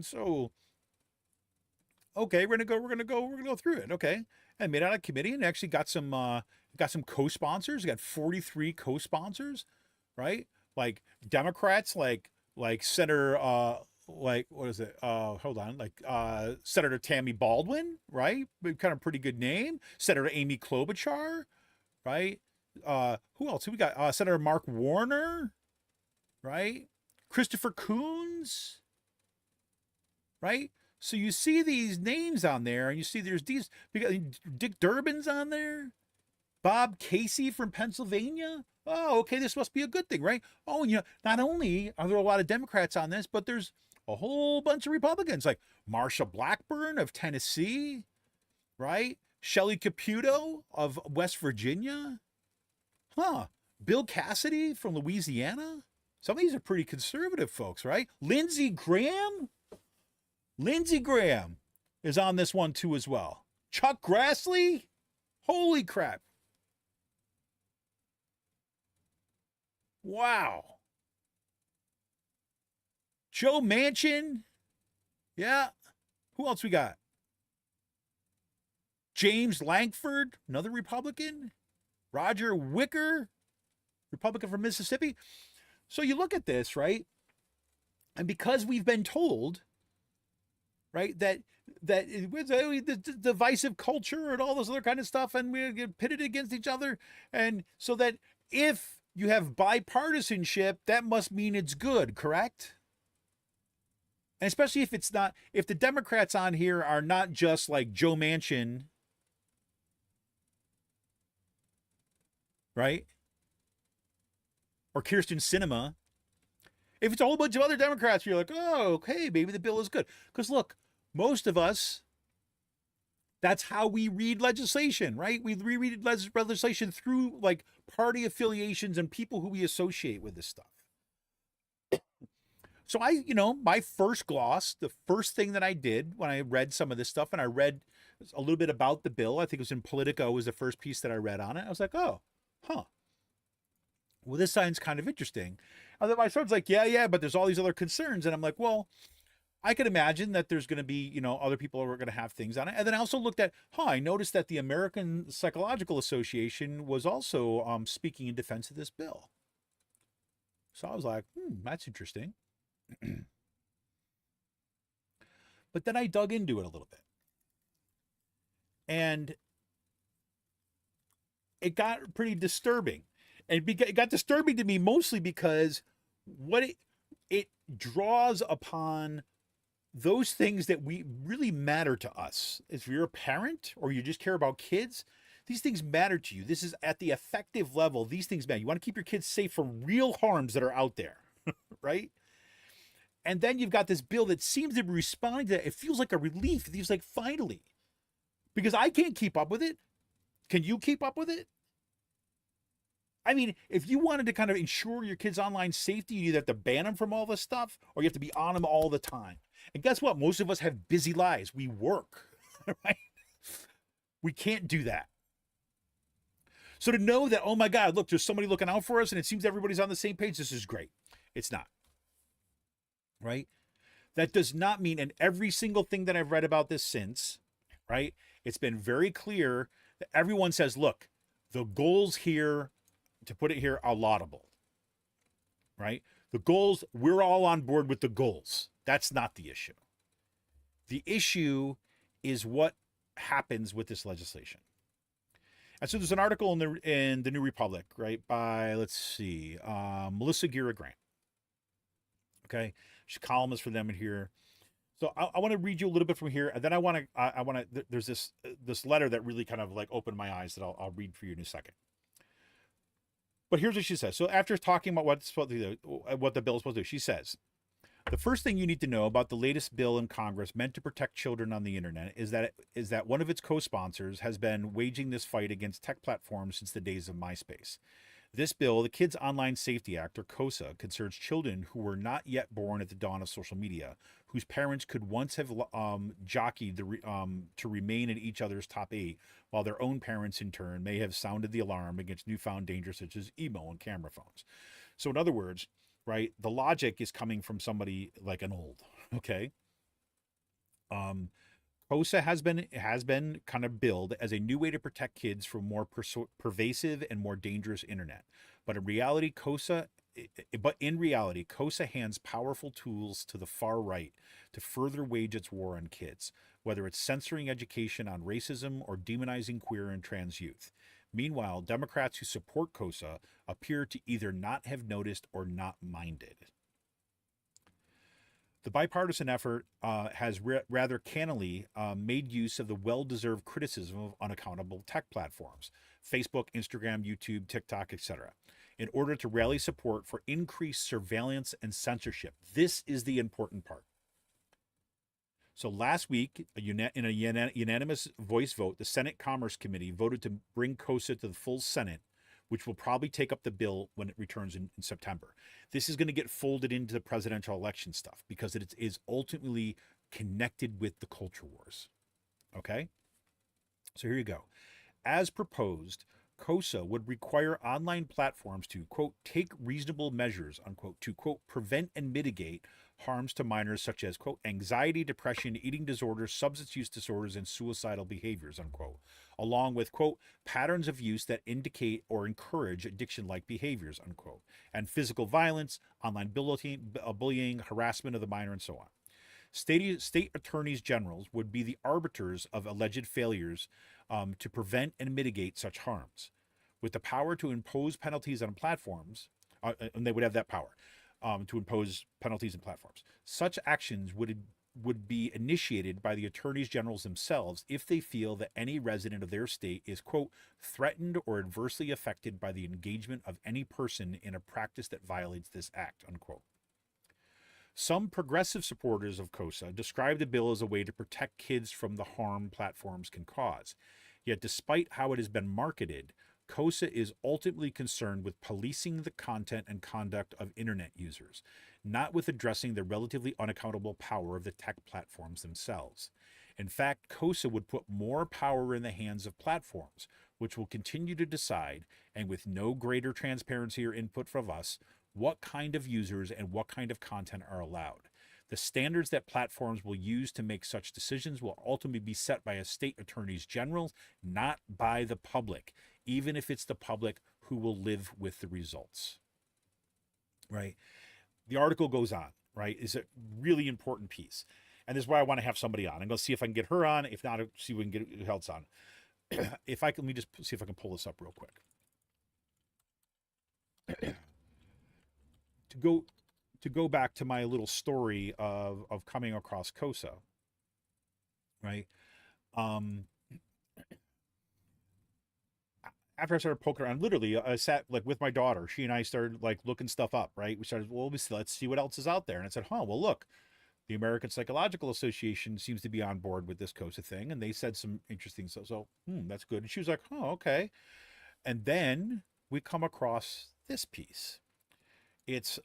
so okay, we're gonna go through it. Okay. And made out a committee and actually got some co-sponsors. We got 43 co-sponsors, right? Like Democrats, like Senator like what is it? Hold on, like Senator Tammy Baldwin, right? Kind of pretty good name. Senator Amy Klobuchar, right? Who else? We got Senator Mark Warner, right? Christopher Coons, right? So you see these names on there, and you see there's these. We got Dick Durbin's on there, Bob Casey from Pennsylvania. Oh, okay, this must be a good thing, right? Oh, not only are there a lot of Democrats on this, but there's a whole bunch of Republicans, like Marsha Blackburn of Tennessee, right? Shelley Caputo of West Virginia. Huh. Bill Cassidy from Louisiana. Some of these are pretty conservative folks, right? Lindsey Graham is on this one too as well. Chuck Grassley? Holy crap. Wow. Joe Manchin. Yeah. Who else we got? James Lankford, another Republican. Roger Wicker, Republican from Mississippi. So you look at this, right? And because we've been told, right, that it was the divisive culture and all this other kind of stuff, and we get pitted against each other, and so that if you have bipartisanship, that must mean it's good, correct? And especially if it's not, if the Democrats on here are not just like Joe Manchin, right? Or Kirsten Sinema. If it's a whole bunch of other Democrats, you're like, oh, okay, maybe the bill is good. Because look, most of us, that's how we read legislation, right? We reread legislation through like party affiliations and people who we associate with this stuff. So my first gloss, the first thing that I did when I read some of this stuff, and I read a little bit about the bill, I think it was in Politico was the first piece that I read on it. I was like, oh, huh. Well, this sounds kind of interesting. And then my son's like, yeah, but there's all these other concerns. And I'm like, well, I could imagine that there's going to be, other people who are going to have things on it. And then I also looked at, I noticed that the American Psychological Association was also speaking in defense of this bill. So I was like, that's interesting. But then I dug into it a little bit. And it got pretty disturbing. And it got disturbing to me mostly because what it draws upon those things that we really matter to us. If you're a parent or you just care about kids, these things matter to you. This is at the effective level. These things matter. You want to keep your kids safe from real harms that are out there, right? And then you've got this bill that seems to be responding to that. It feels like a relief. It feels like finally. Because I can't keep up with it. Can you keep up with it? I mean, if you wanted to kind of ensure your kids' online safety, you either have to ban them from all this stuff or you have to be on them all the time. And guess what? Most of us have busy lives. We work, right? We can't do that. So to know that, oh my God, look, there's somebody looking out for us and it seems everybody's on the same page, this is great. It's not. Right? That does not mean, and every single thing that I've read about this since, right? It's been very clear that everyone says, look, the goals here, to put it here, are laudable, right? The goals, we're all on board with the goals. That's not the issue. The issue is what happens with this legislation. And so there's an article in the New Republic, right, by, let's see, Melissa Gira Grant. Okay, she's a columnist for them in here. So I want to read you a little bit from here, and then I want to. There's this letter that really kind of like opened my eyes that I'll read for you in a second. But here's what she says. So after talking about what the bill is supposed to do, she says, The first thing you need to know about the latest bill in Congress meant to protect children on the internet is that one of its co-sponsors has been waging this fight against tech platforms since the days of MySpace. This bill, the Kids Online Safety Act, or KOSA, concerns children who were not yet born at the dawn of social media, whose parents could once have jockeyed to remain in each other's top eight, while their own parents, in turn, may have sounded the alarm against newfound dangers such as email and camera phones. So, in other words, right, the logic is coming from somebody like an old, okay? Um, KOSA has been kind of billed as a new way to protect kids from more pervasive and more dangerous internet. But in reality, KOSA hands powerful tools to the far right to further wage its war on kids, whether it's censoring education on racism or demonizing queer and trans youth. Meanwhile, Democrats who support KOSA appear to either not have noticed or not minded. The bipartisan effort has rather cannily made use of the well-deserved criticism of unaccountable tech platforms, Facebook, Instagram, YouTube, TikTok, etc., in order to rally support for increased surveillance and censorship. This is the important part. So last week, in a unanimous voice vote, the Senate Commerce Committee voted to bring KOSA to the full Senate, which will probably take up the bill when it returns in September. This is going to get folded into the presidential election stuff because it is ultimately connected with the culture wars. Okay? So here you go. As proposed, KOSA would require online platforms to, quote, take reasonable measures, unquote, to, quote, prevent and mitigate harms to minors such as, quote, anxiety, depression, eating disorders, substance use disorders, and suicidal behaviors, unquote, along with, quote, patterns of use that indicate or encourage addiction-like behaviors, unquote, and physical violence, online bullying, harassment of the minor, and so on. State attorneys generals would be the arbiters of alleged failures to prevent and mitigate such harms. With the power to impose penalties on platforms, and they would have that power to impose penalties on platforms. Such actions would be initiated by the attorneys generals themselves if they feel that any resident of their state is, quote, threatened or adversely affected by the engagement of any person in a practice that violates this act, unquote. Some progressive supporters of KOSA describe the bill as a way to protect kids from the harm platforms can cause. Yet despite how it has been marketed, KOSA is ultimately concerned with policing the content and conduct of internet users, not with addressing the relatively unaccountable power of the tech platforms themselves. In fact, KOSA would put more power in the hands of platforms, which will continue to decide, and with no greater transparency or input from us, what kind of users and what kind of content are allowed. The standards that platforms will use to make such decisions will ultimately be set by a state attorneys general, not by the public, even if it's the public who will live with the results. Right? The article goes on, right? It's a really important piece. And this is why I want to have somebody on. I'm going to see if I can get her on. If not, I'll see if we can get who else on. Let me just see if I can pull this up real quick. To go back to my little story of coming across KOSA, right? After I started poking around, literally, I sat like with my daughter. She and I started like looking stuff up, right? We started, well, let's see what else is out there. And I said, well, look, the American Psychological Association seems to be on board with this KOSA thing, and they said some interesting stuff. So, that's good. And she was like, okay. And then we come across this piece. It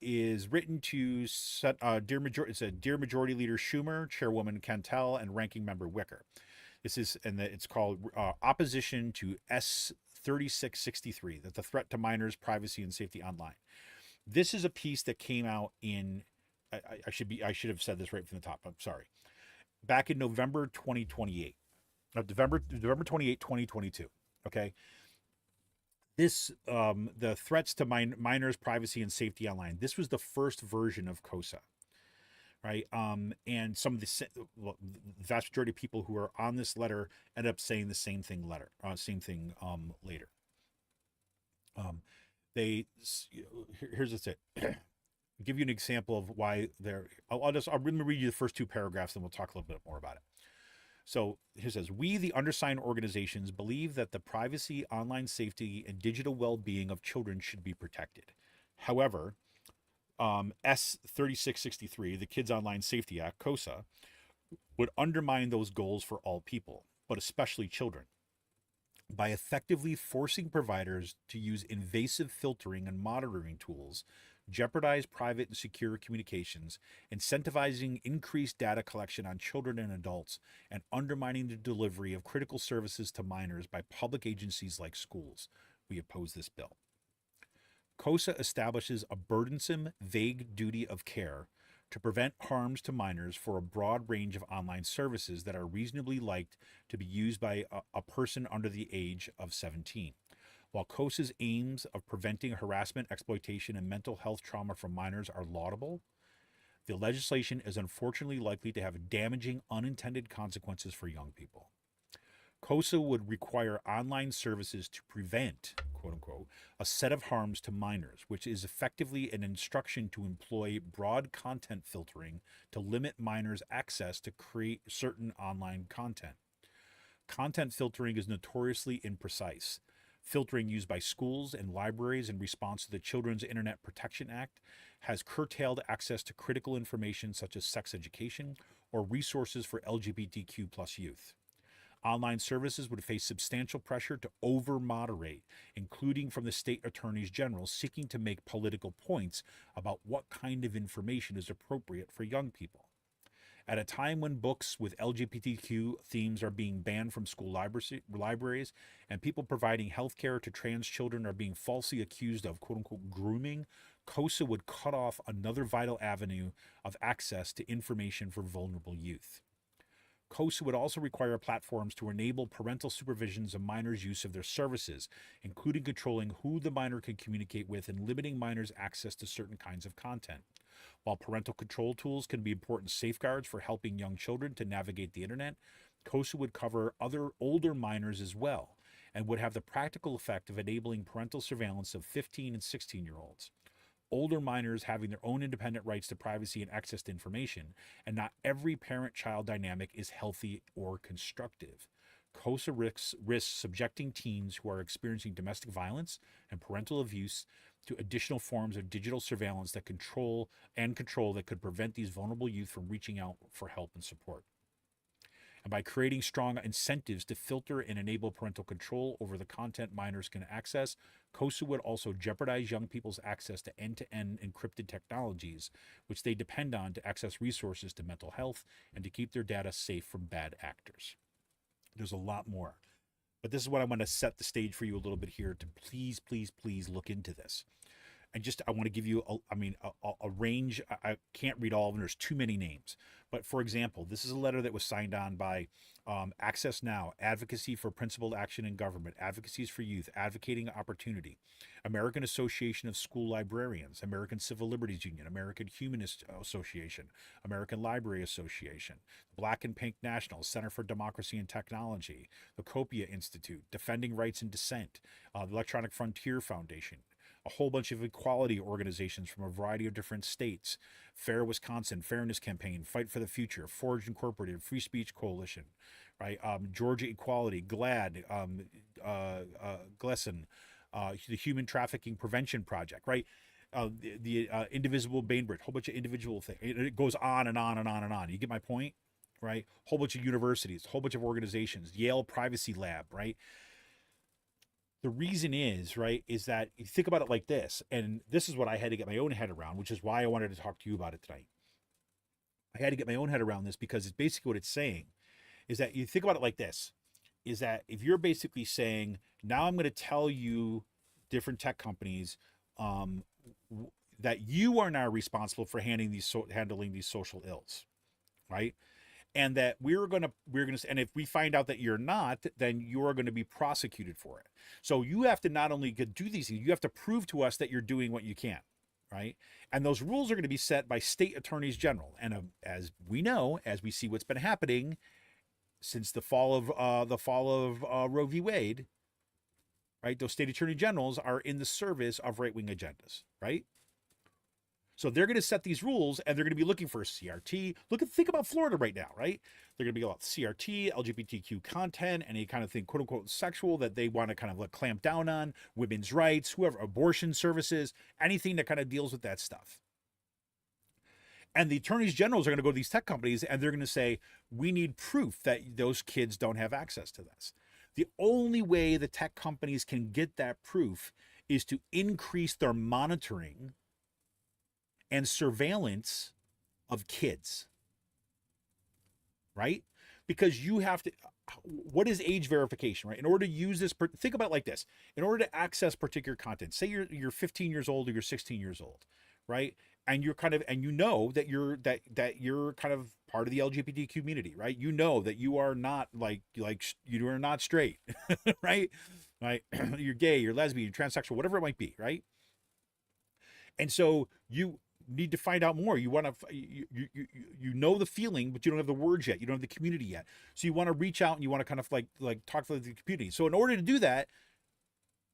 is written to Dear Majority Leader Schumer, Chairwoman Cantel, and Ranking Member Wicker. It's called Opposition to S3663, that the threat to minors' privacy and safety online. This is a piece that came out in, I should have said this right from the top. I'm sorry. Back in November 2028, November 28, 2022. Okay. This, the threats to minors' privacy and safety online. This was the first version of KOSA, right? And some of the vast majority of people who are on this letter end up saying the same thing later. Here's it. Give you an example of why they're. I'll read you the first two paragraphs, then we'll talk a little bit more about it. So here it says, we, the undersigned organizations, believe that the privacy, online safety, and digital well-being of children should be protected. However, S3663, the Kids Online Safety Act, KOSA, would undermine those goals for all people, but especially children, by effectively forcing providers to use invasive filtering and monitoring tools, jeopardize private and secure communications, incentivizing increased data collection on children and adults, and undermining the delivery of critical services to minors by public agencies like schools. We oppose this bill. KOSA establishes a burdensome, vague duty of care to prevent harms to minors for a broad range of online services that are reasonably liked to be used by a person under the age of 17. While KOSA's aims of preventing harassment, exploitation, and mental health trauma from minors are laudable, the legislation is unfortunately likely to have damaging unintended consequences for young people. KOSA would require online services to prevent, quote unquote, a set of harms to minors, which is effectively an instruction to employ broad content filtering to limit minors' access to create certain online content. Content filtering is notoriously imprecise. Filtering used by schools and libraries in response to the Children's Internet Protection Act has curtailed access to critical information such as sex education or resources for LGBTQ plus youth. Online services would face substantial pressure to over-moderate, including from the state attorneys general seeking to make political points about what kind of information is appropriate for young people. At a time when books with LGBTQ themes are being banned from school libraries and people providing health care to trans children are being falsely accused of quote-unquote grooming, KOSA would cut off another vital avenue of access to information for vulnerable youth. KOSA would also require platforms to enable parental supervisions of minors' use of their services, including controlling who the minor can communicate with and limiting minors' access to certain kinds of content. While parental control tools can be important safeguards for helping young children to navigate the internet, KOSA would cover other older minors as well and would have the practical effect of enabling parental surveillance of 15 and 16-year-olds. Older minors having their own independent rights to privacy and access to information, and not every parent-child dynamic is healthy or constructive. KOSA risks subjecting teens who are experiencing domestic violence and parental abuse to additional forms of digital surveillance that control that could prevent these vulnerable youth from reaching out for help and support. And by creating strong incentives to filter and enable parental control over the content minors can access, KOSA would also jeopardize young people's access to end-to-end encrypted technologies, which they depend on to access resources to mental health and to keep their data safe from bad actors. There's a lot more, but this is what I want to set the stage for you a little bit here to please look into this. And I want to give you, a range. I can't read all of them. There's too many names. But for example, this is a letter that was signed on by Access Now, Advocacy for Principled Action in Government, Advocacies for Youth, Advocating Opportunity, American Association of School Librarians, American Civil Liberties Union, American Humanist Association, American Library Association, Black and Pink National, Center for Democracy and Technology, the Copia Institute, Defending Rights and Dissent, the Electronic Frontier Foundation, a whole bunch of equality organizations from a variety of different states: Fair Wisconsin, Fairness Campaign, Fight for the Future, Forge Incorporated, Free Speech Coalition, right? Georgia Equality, GLAD, GLESSON, the Human Trafficking Prevention Project, right? The Indivisible Bainbridge, whole bunch of individual things. It goes on and on and on and on. You get my point, right? Whole bunch of universities, whole bunch of organizations, Yale Privacy Lab, right? The reason is, right, is that you think about it like this, and this is what I had to get my own head around, which is why I wanted to talk to you about it tonight. I had to get my own head around this because it's basically what it's saying is that you think about it like this, is that if you're basically saying, now I'm going to tell you, different tech companies, that you are now responsible for handling these social ills, right? And that we're gonna, and if we find out that you're not, then you're going to be prosecuted for it. So you have to not only do these things, you have to prove to us that you're doing what you can, right? And those rules are going to be set by state attorneys general. And as we know, as we see what's been happening since the fall of Roe v. Wade, right? Those state attorney generals are in the service of right-wing agendas, right? So they're going to set these rules, and they're going to be looking for CRT. Think about Florida right now, right? They're going to be about CRT, LGBTQ content, any kind of thing, quote unquote, sexual that they want to kind of like clamp down on, women's rights, whoever, abortion services, anything that kind of deals with that stuff, And the attorneys generals are going to go to these tech companies and they're going to say, we need proof that those kids don't have access to this. The only way the tech companies can get that proof is to increase their monitoring and surveillance of kids, right? Because you have to, what is age verification, right? In order to use this, think about it like this. In order to access particular content, say you're 15 years old or you're 16 years old, right? And you're kind of, and you know that you're kind of part of the LGBT community, right? You know that you are not like you are not straight, right? Right? You're gay, you're lesbian, you're transsexual, whatever it might be, right? And so you need to find out more. You want to, you know the feeling, but you don't have the words yet. You don't have the community yet. So you want to reach out and you want to kind of like talk to the community. So in order to do that,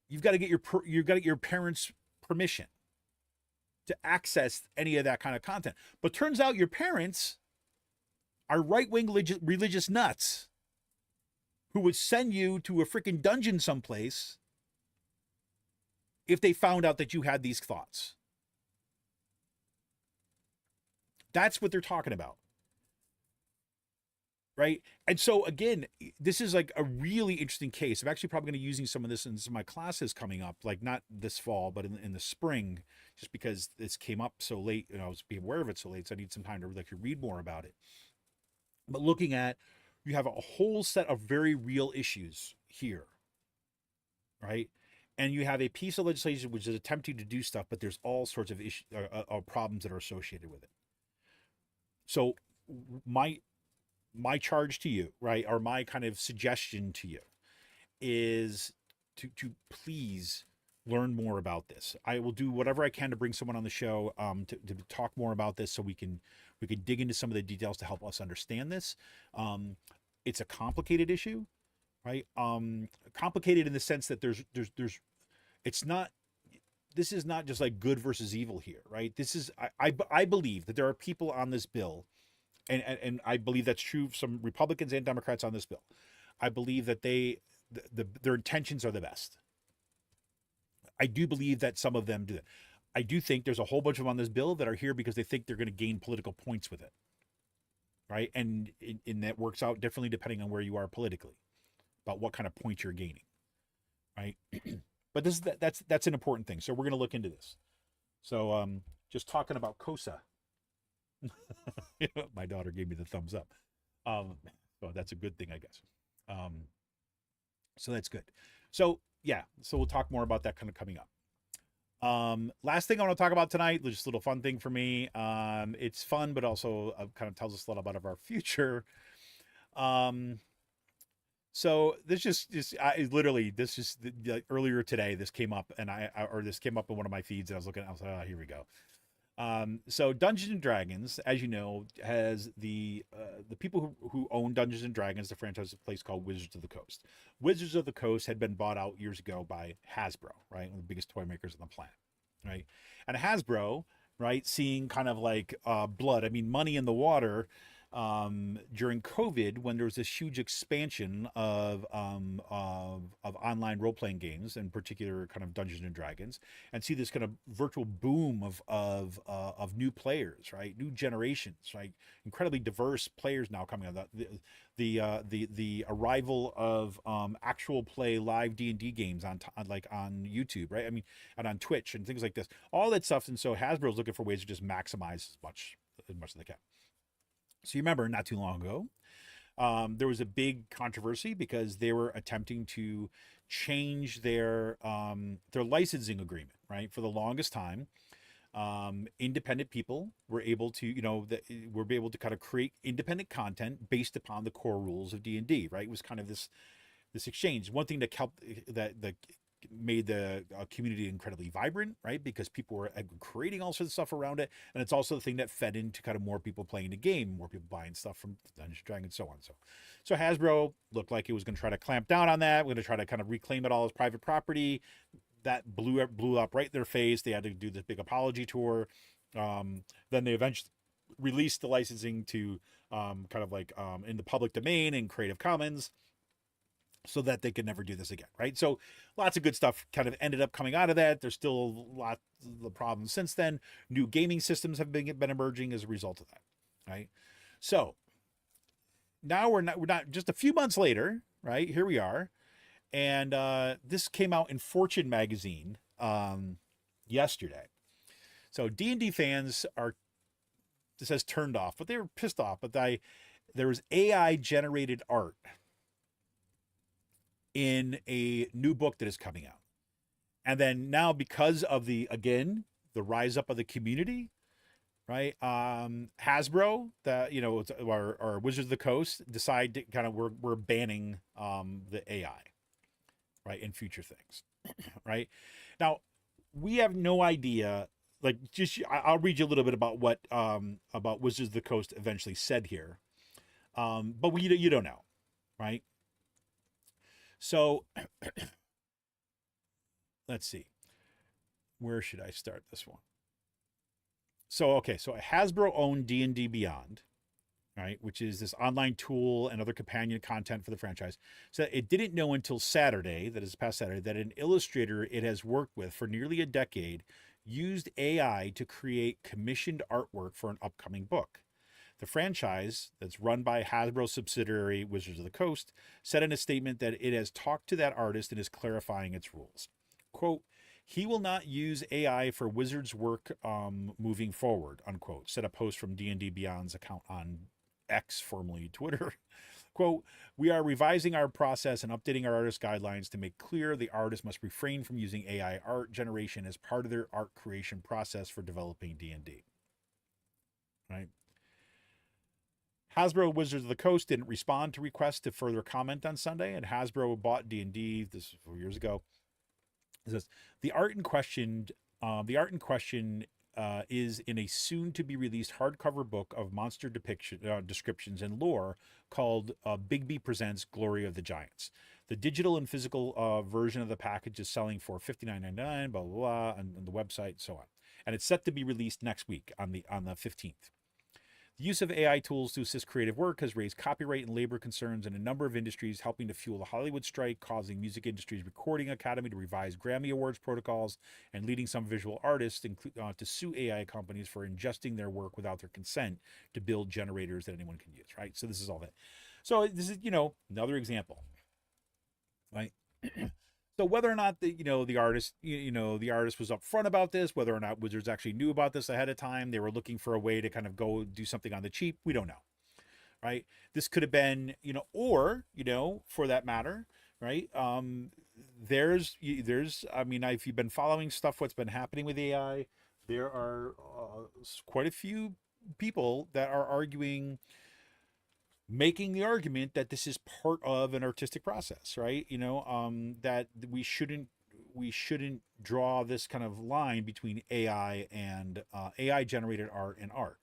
you've got to get your parents' permission to access any of that kind of content. But turns out your parents are right-wing religious nuts who would send you to a freaking dungeon someplace if they found out that you had these thoughts. That's what they're talking about. Right? And so again, this is like a really interesting case. I'm actually probably going to be using some of this in some of my classes coming up, like not this fall, but in the spring, just because this came up so late and I was being aware of it so late. So I need some time to like read more about it. But looking at, you have a whole set of very real issues here, right? And you have a piece of legislation which is attempting to do stuff, but there's all sorts of issues, problems that are associated with it. So my charge to you, right, or my kind of suggestion to you is to please learn more about this. I will do whatever I can to bring someone on the show to talk more about this so we can dig into some of the details to help us understand this. It's a complicated issue, right? Complicated in the sense that there's it's not, this is not just like good versus evil here, right? This is, I believe that there are people on this bill, and I believe that's true of some Republicans and Democrats on this bill. I believe that their intentions are the best. I do believe that some of them do that. I do think there's a whole bunch of them on this bill that are here because they think they're going to gain political points with it, right? And that works out differently depending on where you are politically, about what kind of points you're gaining, right? But that's an important thing. So we're going to look into this. So just talking about COSA. My daughter gave me the thumbs up. So that's a good thing, I guess. So that's good. So yeah, so we'll talk more about that kind of coming up. Last thing I want to talk about tonight, just a little fun thing for me. It's fun, but also kind of tells us a lot about our future. So this literally earlier today, this came up and this came up in one of my feeds and I was like, oh, here we go. So Dungeons and Dragons, as you know, has the people who own Dungeons and Dragons, the franchise, is a place called Wizards of the Coast. Wizards of the Coast had been bought out years ago by Hasbro, right? One of the biggest toy makers on the planet, right? And Hasbro, right, seeing kind of like blood, I mean, money in the water, during COVID, when there was this huge expansion of online role-playing games, in particular kind of Dungeons and Dragons, and see this kind of virtual boom of new players, right? New generations, right? Incredibly diverse players now coming out. The arrival of actual play live D&D games on YouTube, right? I mean, and on Twitch and things like this, all that stuff. And so Hasbro's looking for ways to just maximize as much as they can. So you remember not too long ago, there was a big controversy because they were attempting to change their licensing agreement, right? For the longest time, independent people were able to, were able to kind of create independent content based upon the core rules of D&D, right? It was kind of this exchange. One thing that helped that made the community incredibly vibrant, right? Because people were creating all sorts of stuff around it. And it's also the thing that fed into kind of more people playing the game, more people buying stuff from Dungeons & Dragons, so on. So Hasbro looked like it was going to try to clamp down on that. We're going to try to kind of reclaim it all as private property. That blew up right in their face. They had to do this big apology tour. Then they eventually released the licensing to kind of like in the public domain and Creative Commons. so that they could never do this again, right? So lots of good stuff kind of ended up coming out of that. There's still lots of the problems since then. New gaming systems have been emerging as a result of that, right? So now we're not just a few months later, right? Here we are, and this came out in Fortune magazine yesterday. So D&D fans are, it says turned off, but they were pissed off. But there was AI generated art in a new book that is coming out. And then now, because of the rise up of the community, right? Hasbro, our Wizards of the Coast, decide to kind of we're banning the AI, right, in future things, right? Now, we have no idea. Like, I'll read you a little bit about what about Wizards of the Coast eventually said here, but you don't know, right? So let's see. Where should I start this one? So, okay, so Hasbro owned D&D Beyond, right, which is this online tool and other companion content for the franchise. So it didn't know until Saturday, that is past Saturday, that an illustrator it has worked with for nearly a decade used AI to create commissioned artwork for an upcoming book. The franchise, that's run by Hasbro subsidiary Wizards of the Coast, said in a statement that it has talked to that artist and is clarifying its rules. Quote, "He will not use AI for Wizards work moving forward," unquote, said a post from D&D Beyond's account on X, formerly Twitter. Quote, "We are revising our process and updating our artist guidelines to make clear the artist must refrain from using AI art generation as part of their art creation process for developing D&D." Right? Hasbro Wizards of the Coast didn't respond to requests to further comment on Sunday, and Hasbro bought D&D, this was 4 years ago. It says, the art in question is in a soon-to-be-released hardcover book of monster descriptions and lore called Bigby Presents Glory of the Giants. The digital and physical version of the package is selling for $59.99, blah, blah, blah, on the website, so on. And it's set to be released next week on the 15th. The use of AI tools to assist creative work has raised copyright and labor concerns in a number of industries, helping to fuel the Hollywood strike, causing Music Industry's Recording Academy to revise Grammy Awards protocols, and leading some visual artists to sue AI companies for ingesting their work without their consent to build generators that anyone can use, right? So this is all that. So this is, another example, right? So whether or not the artist was upfront about this, whether or not Wizards actually knew about this ahead of time, they were looking for a way to kind of go do something on the cheap, we don't know, right? This could have been, or for that matter, right? There's I mean, if you've been following stuff, what's been happening with AI, there are quite a few people that are making the argument that this is part of an artistic process, right? That we shouldn't draw this kind of line between AI and AI generated art and art,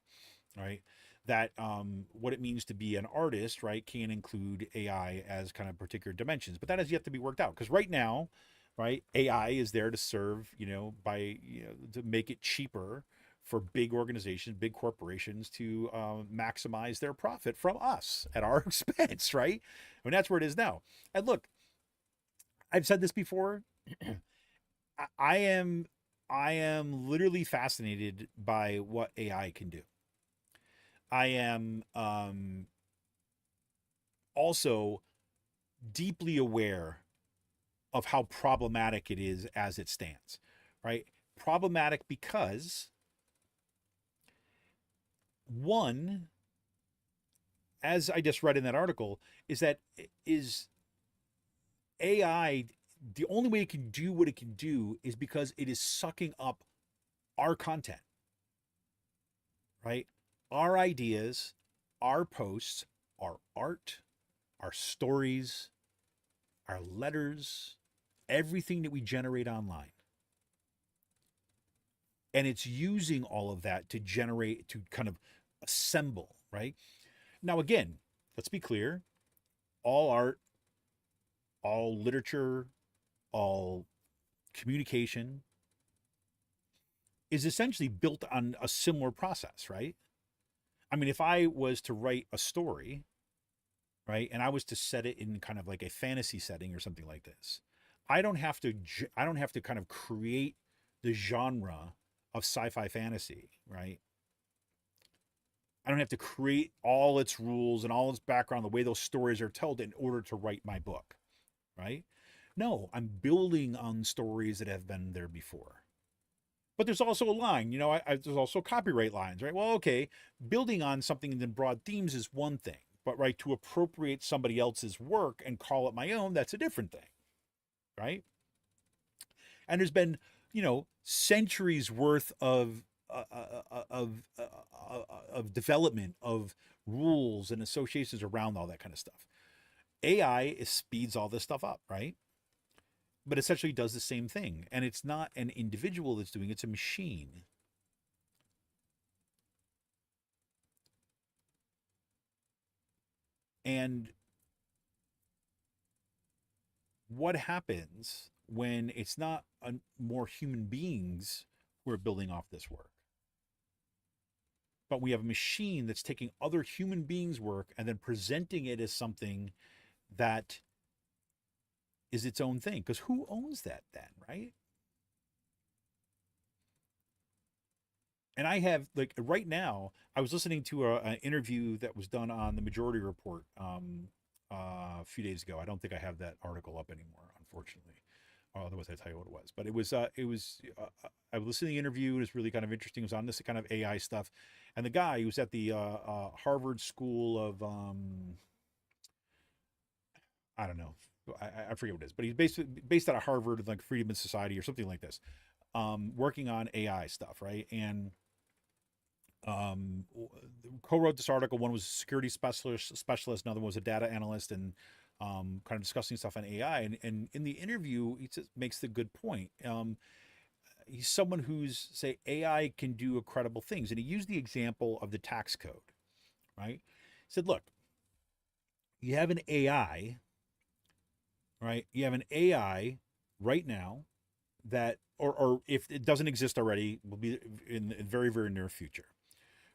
right? That what it means to be an artist, right, can include AI as kind of particular dimensions, but that has yet to be worked out, because right now, right, AI is there to serve, to make it cheaper for big organizations, big corporations to maximize their profit from us at our expense, right? I mean, that's where it is now. And look, I've said this before. I am literally fascinated by what AI can do. I am also deeply aware of how problematic it is as it stands, right? Problematic because, one, as I just read in that article, is AI, the only way it can do what it can do is because it is sucking up our content, right? Our ideas, our posts, our art, our stories, our letters, everything that we generate online. And it's using all of that to generate, to kind of assemble, right? Now, again, let's be clear. All art, all literature, all communication is essentially built on a similar process, right? I mean, if I was to write a story, right? And I was to set it in kind of like a fantasy setting or something like this. I don't have to kind of create the genre of sci-fi fantasy, right? I don't have to create all its rules and all its background, the way those stories are told in order to write my book, right? No, I'm building on stories that have been there before. But there's also a line, there's also copyright lines, right? Well, okay, building on something in broad themes is one thing, but right, to appropriate somebody else's work and call it my own, that's a different thing, right? And there's been, centuries worth of development of rules and associations around all that kind of stuff. AI speeds all this stuff up, right? But essentially does the same thing. And it's not an individual that's doing it, it's a machine. And what happens when it's not more human beings who are building off this work? But we have a machine that's taking other human beings' work and then presenting it as something that is its own thing. Because who owns that then, right? And I have, like, right now, I was listening to an interview that was done on the Majority Report a few days ago. I don't think I have that article up anymore, unfortunately. Otherwise, I'd tell you what it was. But I was listening to the interview. It was really kind of interesting. It was on this kind of AI stuff. And the guy who was at the Harvard School of, I don't know, I forget what it is, but he's based out of Harvard, like Freedom and Society or something like this, working on AI stuff, right? And co-wrote this article. One was a security specialist, another one was a data analyst, and kind of discussing stuff on AI. And in the interview, he makes the good point. He's someone who's, say, AI can do incredible things. And he used the example of the tax code, right? He said, look, you have an AI, right? You have an AI right now that, or if it doesn't exist already, will be in the very, very near future,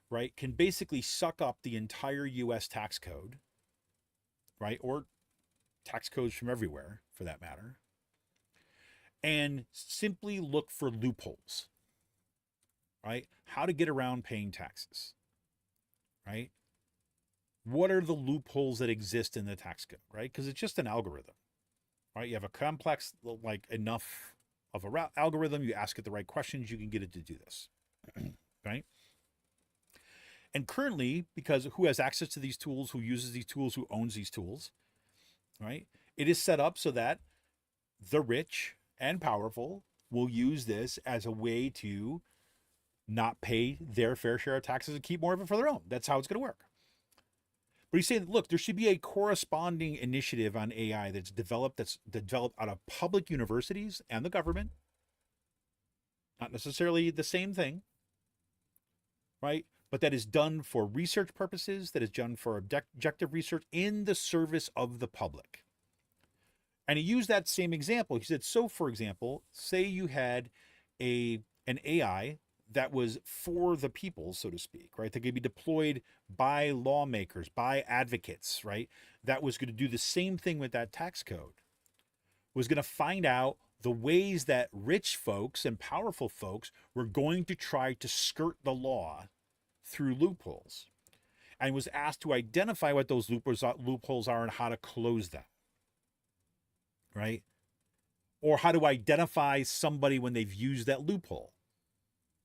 right? Can basically suck up the entire US tax code, right? Or tax codes from everywhere, for that matter, and simply look for loopholes, right? How to get around paying taxes, right? What are the loopholes that exist in the tax code, right? Because it's just an algorithm, right? You have a complex, like, enough of a algorithm, you ask it the right questions, you can get it to do this, right? And currently, because who has access to these tools, who uses these tools, who owns these tools, right? It is set up so that the rich and powerful will use this as a way to not pay their fair share of taxes and keep more of it for their own. That's how it's going to work. But he's saying, look, there should be a corresponding initiative on AI that's developed out of public universities and the government. Not necessarily the same thing, right? But that is done for research purposes, that is done for objective research in the service of the public. And he used that same example. He said, so for example, say you had an AI that was for the people, so to speak, right? That could be deployed by lawmakers, by advocates, right? That was going to do the same thing with that tax code, was going to find out the ways that rich folks and powerful folks were going to try to skirt the law through loopholes, and was asked to identify what those loopholes are and how to close them, right? Or how to identify somebody when they've used that loophole,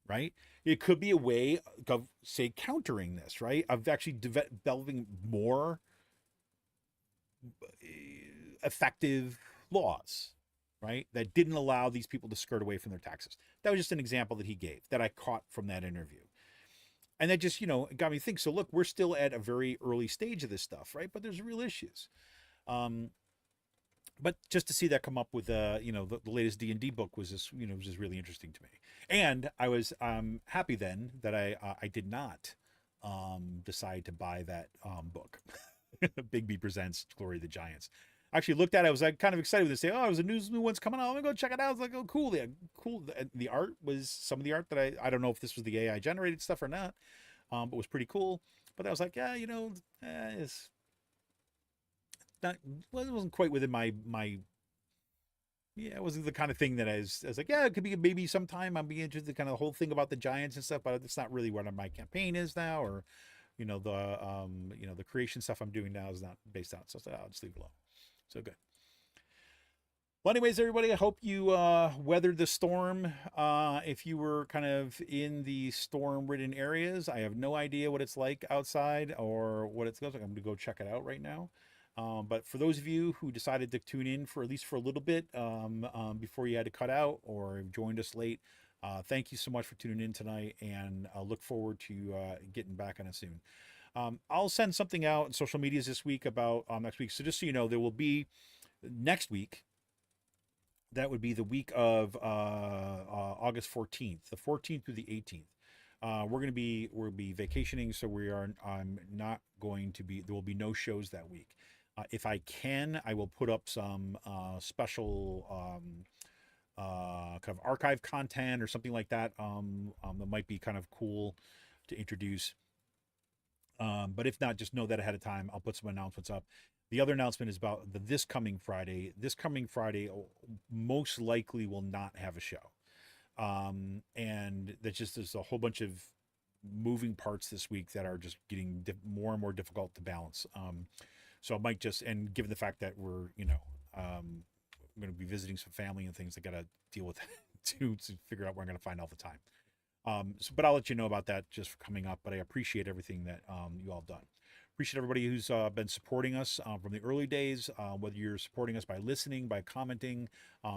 right? It could be a way of, say, countering this, right? Of actually developing more effective laws, right? That didn't allow these people to skirt away from their taxes. That was just an example that he gave that I caught from that interview. And that just, got me to think, so look, we're still at a very early stage of this stuff, right? But there's real issues. But just to see that come up with, the latest D&D book was just, was just really interesting to me. And I was happy then that I did not decide to buy that book. Bigby Presents Glory of the Giants. I actually looked at it. I was like kind of excited to say, oh, there's a new one's coming out. I'm gonna go check it out. I was like, oh, cool. Cool. The art was some of the art that I don't know if this was the AI generated stuff or not, but was pretty cool. But I was like, yeah, it's wasn't quite within my yeah, it wasn't the kind of thing that I was like, yeah, it could be maybe sometime I'd be interested in kind of the whole thing about the Giants and stuff, but it's not really what my campaign is now, or the creation stuff I'm doing now is not based on it. So I'll just leave it alone. So good. Well, anyways, everybody, I hope you weathered the storm. If you were kind of in the storm-ridden areas, I have no idea what it's like outside or what it's like. I'm going to go check it out right now. But for those of you who decided to tune in for at least for a little bit before you had to cut out or joined us late, thank you so much for tuning in tonight, and I'll look forward to getting back on it soon. I'll send something out in social medias this week about next week. So just so you know, there will be next week. That would be the week of August 14th, the 14th through the 18th. We'll be vacationing, so I'm not going to be. There will be no shows that week. If I can, I will put up some special kind of archive content or something like that. That might be kind of cool to introduce. But if not, just know that ahead of time. I'll put some announcements up. The other announcement is about this coming Friday. This coming Friday most likely will not have a show. And there's a whole bunch of moving parts this week that are just getting more and more difficult to balance. So I might and given the fact that we're, I'm going to be visiting some family and things, I got to deal with that to figure out where I'm going to find all the time. But I'll let you know about that just for coming up. But I appreciate everything that you all done. Appreciate everybody who's been supporting us from the early days, whether you're supporting us by listening, by commenting,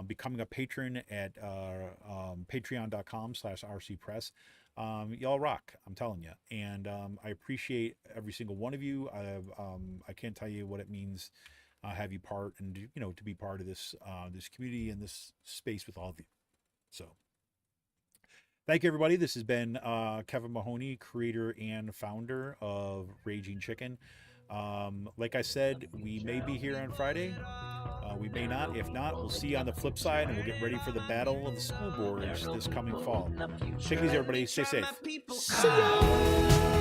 becoming a patron at patreon.com/rcpress. Y'all rock, I'm telling you. And I appreciate every single one of you. I can't tell you what it means have you part and, to be part of this this community and this space with all of you. So thank you, everybody. This has been Kevin Mahoney, creator and founder of Raging Chicken. Like I said, we may be here on Friday. We may not. If not, we'll see you on the flip side, and we'll get ready for the battle of the school boards this coming fall. Take it easy, everybody. Stay safe. See ya!